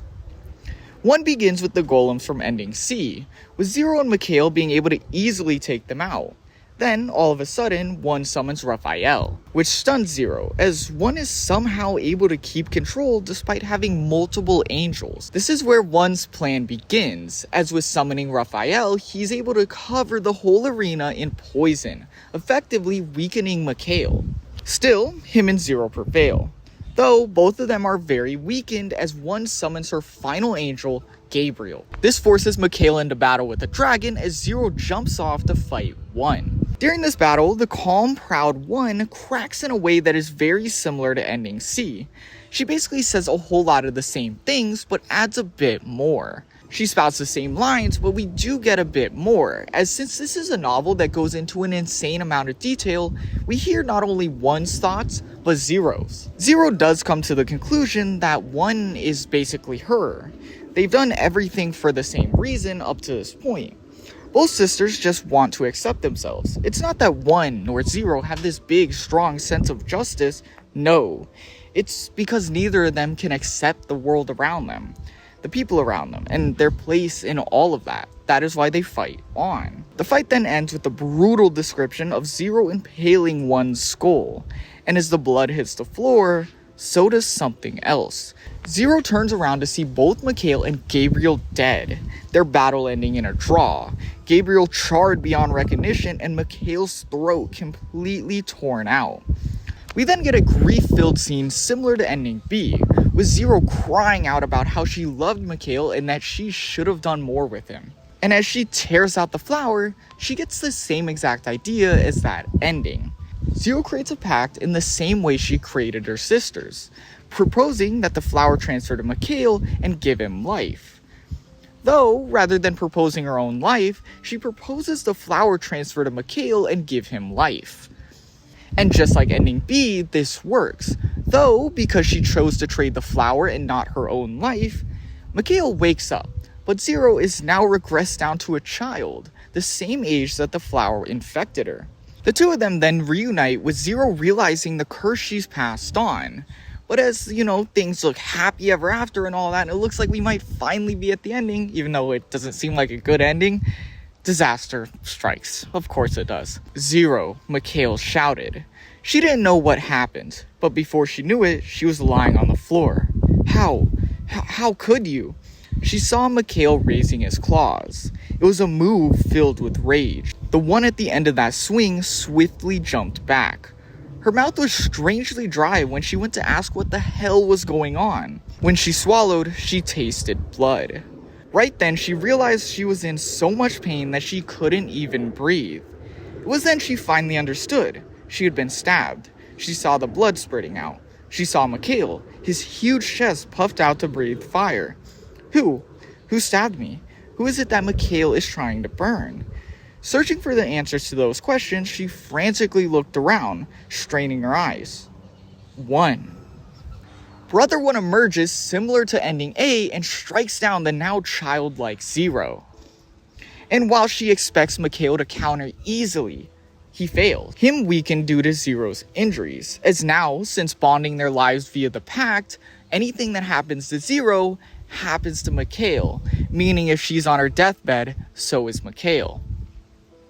S1: 1 begins with the golems from ending C, with Zero and Mikhail being able to easily take them out. Then, all of a sudden, 1 summons Raphael, which stuns Zero, as 1 is somehow able to keep control despite having multiple angels. This is where 1's plan begins, as with summoning Raphael, he's able to cover the whole arena in poison, effectively weakening Mikhail. Still, him and Zero prevail, though both of them are very weakened as 1 summons her final angel, Gabriel. This forces Mikhail into battle with a dragon as Zero jumps off to fight 1. During this battle, the calm, proud 1 cracks in a way that is very similar to ending C. She basically says a whole lot of the same things, but adds a bit more. She spouts the same lines, but we do get a bit more, as since this is a novel that goes into an insane amount of detail, we hear not only 1's thoughts, but Zero's. Zero does come to the conclusion that 1 is basically her. They've done everything for the same reason up to this point. Both sisters just want to accept themselves. It's not that 1 nor Zero have this big, strong sense of justice, no. It's because neither of them can accept the world around them, the people around them, and their place in all of that. That is why they fight on. The fight then ends with a brutal description of Zero impaling 1's skull, and as the blood hits the floor, so does something else. Zero turns around to see both Mikhail and Gabriel dead, their battle ending in a draw. Gabriel charred beyond recognition and Mikhail's throat completely torn out. We then get a grief-filled scene similar to ending B, with Zero crying out about how she loved Mikhail and that she should have done more with him. And as she tears out the flower, she gets the same exact idea as that ending. Zero creates a pact in the same way she created her sisters, proposing that the flower transfer to Mikhail and give him life. Though, rather than proposing her own life, she proposes the flower transfer to Mikhail and give him life. And just like ending B, this works, though because she chose to trade the flower and not her own life, Mikhail wakes up, but Zero is now regressed down to a child, the same age that the flower infected her. The two of them then reunite with Zero realizing the curse she's passed on. But as, things look happy ever after and all that, and it looks like we might finally be at the ending, even though it doesn't seem like a good ending, disaster strikes. Of course it does. Zero, Mikhail shouted. She didn't know what happened, but before she knew it, she was lying on the floor. How could you? She saw Mikhail raising his claws. It was a move filled with rage. The one at the end of that swing swiftly jumped back. Her mouth was strangely dry when she went to ask what the hell was going on. When she swallowed, she tasted blood. Right then, she realized she was in so much pain that she couldn't even breathe. It was then she finally understood. She had been stabbed. She saw the blood spurting out. She saw Mikhail, his huge chest puffed out to breathe fire. Who stabbed me? Who is it that Mikhail is trying to burn? Searching for the answers to those questions, she frantically looked around, straining her eyes. 1. Brother 1 emerges similar to ending A and strikes down the now childlike Zero. And while she expects Mikhail to counter easily, he failed. Him weakened due to Zero's injuries, as now, since bonding their lives via the pact, anything that happens to Zero happens to Mikhail, meaning if she's on her deathbed, so is Mikhail.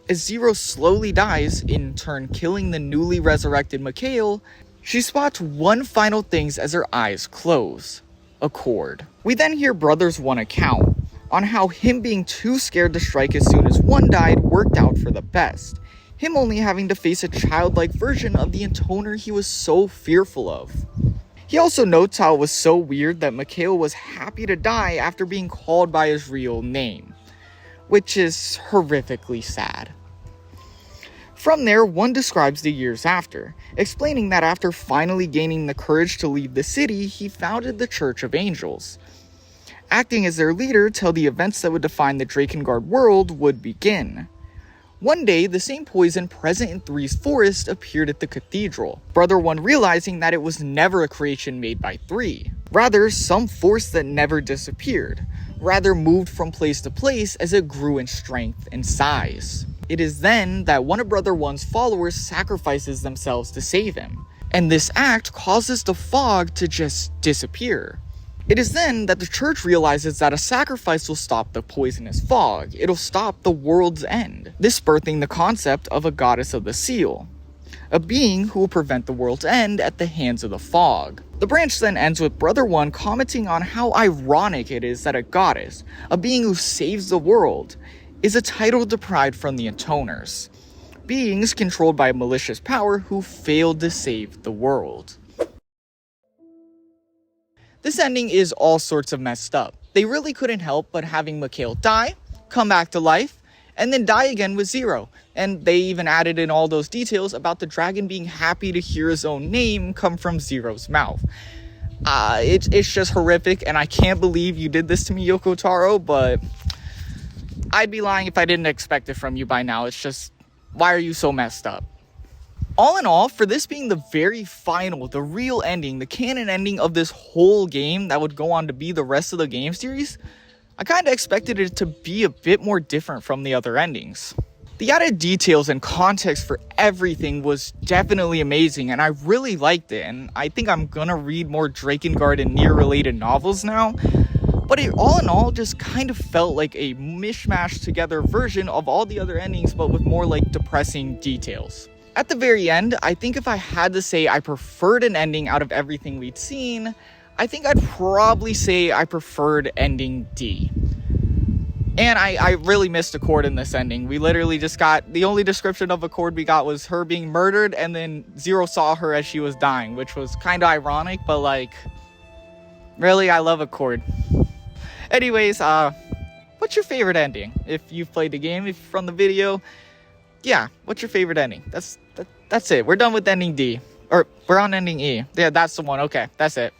S1: As Zero slowly dies, in turn killing the newly resurrected Mikhail, she spots one final thing as her eyes close. A chord. We then hear Brothers 1 account.
S9: on how him being too scared to strike as soon as one died worked out for the best, him only having to face a childlike version of the intoner he was so fearful of. He also notes how it was so weird that Mikhail was happy to die after being called by his real name, which is horrifically sad. From there, one describes the years after, explaining that after finally gaining the courage to leave the city, he founded the Church of Angels, acting as their leader till the events that would define the Drakengard world would begin. One day, the same poison present in 3's forest appeared at the cathedral, Brother 1 realizing that it was never a creation made by 3, rather some force that never disappeared, rather moved from place to place as it grew in strength and size. It is then that one of Brother 1's followers sacrifices themselves to save him, and this act causes the fog to just disappear. It is then that the church realizes that a sacrifice will stop the poisonous fog. It'll stop the world's end. This birthing the concept of a goddess of the seal, a being who will prevent the world's end at the hands of the fog. The branch then ends with Brother 1 commenting on how ironic it is that a goddess, a being who saves the world, is a title deprived from the intoners, beings controlled by a malicious power who failed to save the world. This ending is all sorts of messed up. They really couldn't help but having Mikhail die, come back to life, and then die again with Zero. And they even added in all those details about the dragon being happy to hear his own name come from Zero's mouth. It's just horrific, and I can't believe you did this to me, Yoko Taro, but I'd be lying if I didn't expect it from you by now. It's just, why are you so messed up? All in all, for this being the very final, the real ending, the canon ending of this whole game that would go on to be the rest of the game series, I kinda expected it to be a bit more different from the other endings. The added details and context for everything was definitely amazing, and I really liked it, and I think I'm gonna read more Drakengard and Nier related novels now, but it all in all just kind of felt like a mishmash together version of all the other endings, but with more like depressing details. At the very end, I think if I had to say I preferred an ending out of everything we'd seen, I think I'd probably say I preferred ending D. And I really missed Accord in this ending. We literally just got, the only description of Accord we got was her being murdered, and then Zero saw her as she was dying, which was kind of ironic, but like, really, I love Accord. Anyways, what's your favorite ending? If you've played the game, if from the video, yeah, what's your favorite ending? That's it. We're done with ending D. Or, we're on ending E. Yeah, that's the one. Okay, that's it.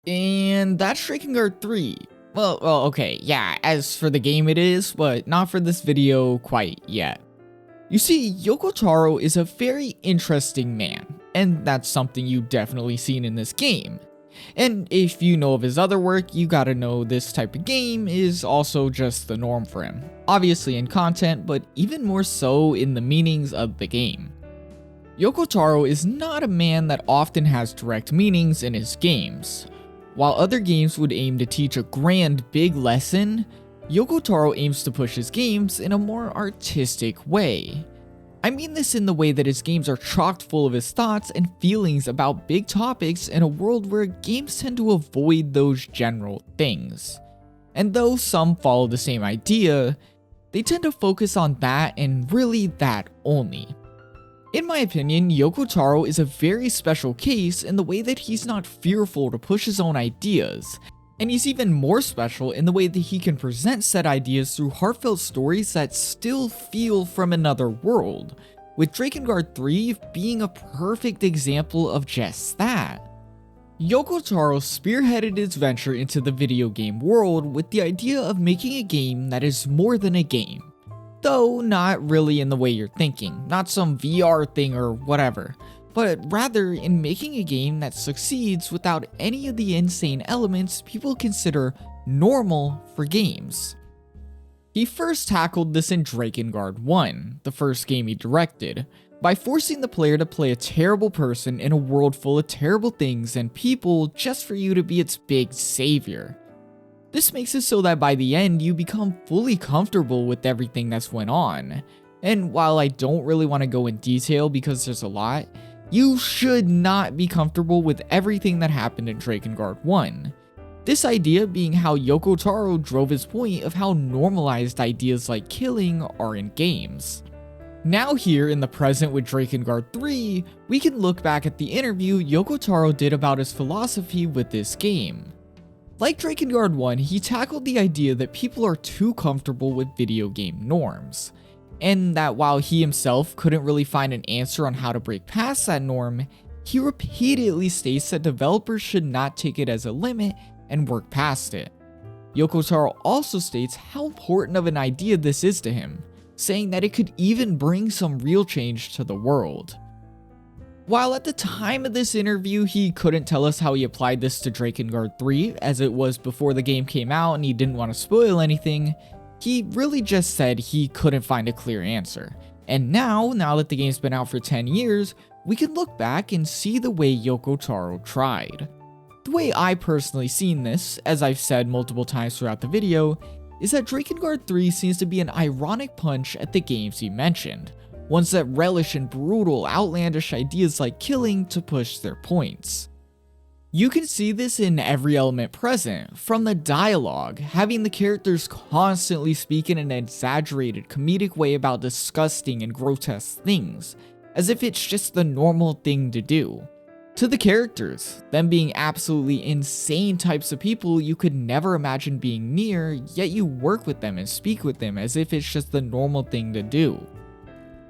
S1: And that's Drakengard 3. Well, okay, yeah, as for the game it is, but not for this video quite yet. You see, Yoko Taro is a very interesting man, and that's something you've definitely seen in this game. And if you know of his other work, you gotta know this type of game is also just the norm for him. Obviously in content, but even more so in the meanings of the game. Yoko Taro is not a man that often has direct meanings in his games. While other games would aim to teach a grand big lesson, Yoko Taro aims to push his games in a more artistic way. I mean this in the way that his games are chock full of his thoughts and feelings about big topics in a world where games tend to avoid those general things. And though some follow the same idea, they tend to focus on that and really that only. In my opinion, Yoko Taro is a very special case in the way that he's not fearful to push his own ideas, and he's even more special in the way that he can present said ideas through heartfelt stories that still feel from another world, with Drakengard 3 being a perfect example of just that. Yoko Taro spearheaded his venture into the video game world with the idea of making a game that is more than a game. Though not really in the way you're thinking, not some VR thing or whatever, but rather in making a game that succeeds without any of the insane elements people consider normal for games. He first tackled this in Drakengard 1, the first game he directed, by forcing the player to play a terrible person in a world full of terrible things and people just for you to be its big savior. This makes it so that by the end you become fully comfortable with everything that's went on, and while I don't really want to go in detail because there's a lot, You should not be comfortable with everything that happened in Drakengard 1. This idea being how Yoko Taro drove his point of how normalized ideas like killing are in games. Now here in the present with Drakengard 3, we can look back at the interview Yoko Taro did about his philosophy with this game. Like Drakengard 1, he tackled the idea that people are too comfortable with video game norms, and that while he himself couldn't really find an answer on how to break past that norm, he repeatedly states that developers should not take it as a limit and work past it. Yoko Taro also states how important of an idea this is to him, saying that it could even bring some real change to the world. While at the time of this interview he couldn't tell us how he applied this to Drakengard 3, as it was before the game came out and he didn't want to spoil anything, he really just said he couldn't find a clear answer. And now that the game's been out for 10 years, we can look back and see the way Yoko Taro tried. The way I personally seen this, as I've said multiple times throughout the video, is that Drakengard 3 seems to be an ironic punch at the games he mentioned, ones that relish in brutal, outlandish ideas like killing to push their points. You can see this in every element present, from the dialogue, having the characters constantly speak in an exaggerated comedic way about disgusting and grotesque things, as if it's just the normal thing to do, to the characters, them being absolutely insane types of people you could never imagine being near, yet you work with them and speak with them as if it's just the normal thing to do.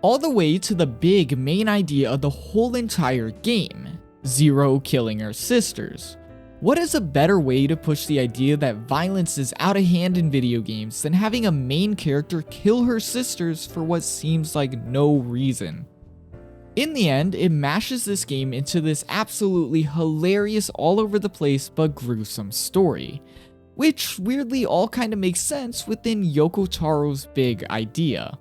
S1: All the way to the big main idea of the whole entire game, Zero killing her sisters. What is a better way to push the idea that violence is out of hand in video games than having a main character kill her sisters for what seems like no reason? In the end, it mashes this game into this absolutely hilarious all over the place but gruesome story, which weirdly all kind of makes sense within Yoko Taro's big idea.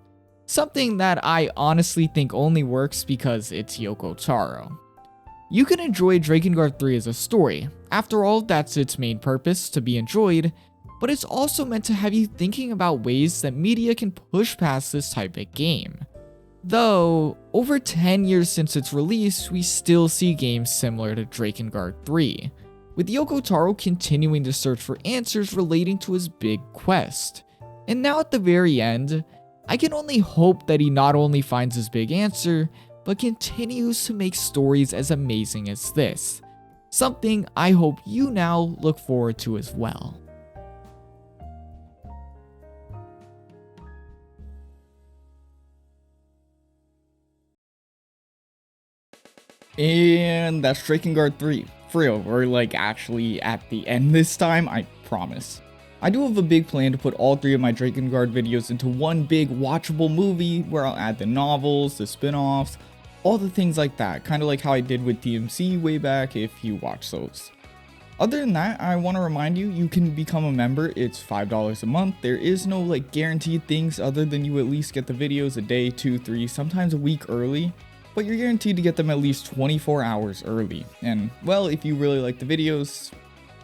S1: Something that I honestly think only works because it's Yoko Taro. You can enjoy Drakengard 3 as a story, after all that's its main purpose, to be enjoyed, but it's also meant to have you thinking about ways that media can push past this type of game. Though, over 10 years since its release, we still see games similar to Drakengard 3, with Yoko Taro continuing to search for answers relating to his big quest. And now at the very end, I can only hope that he not only finds his big answer, but continues to make stories as amazing as this, something I hope you now look forward to as well. And that's Drakengard 3. For real, we're like actually at the end this time, I promise. I do have a big plan to put all 3 of my Drakengard videos into one big watchable movie where I'll add the novels, the spin-offs, all the things like that, kind of like how I did with DMC way back if you watch those. Other than that, I want to remind you, you can become a member. It's $5 a month. There is no like guaranteed things other than you at least get the videos a day, 2, 3, sometimes a week early. But you're guaranteed to get them at least 24 hours early. And, well, if you really like the videos,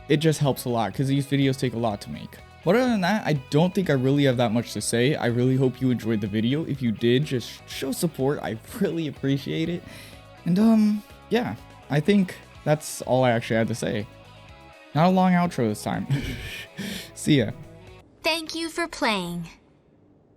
S1: it just helps a lot because these videos take a lot to make. But other than that, I don't think I really have that much to say. I really hope you enjoyed the video. If you did, just show support. I really appreciate it. And, yeah, I think that's all I actually had to say. Not a long outro this time. See ya.
S4: Thank you for playing.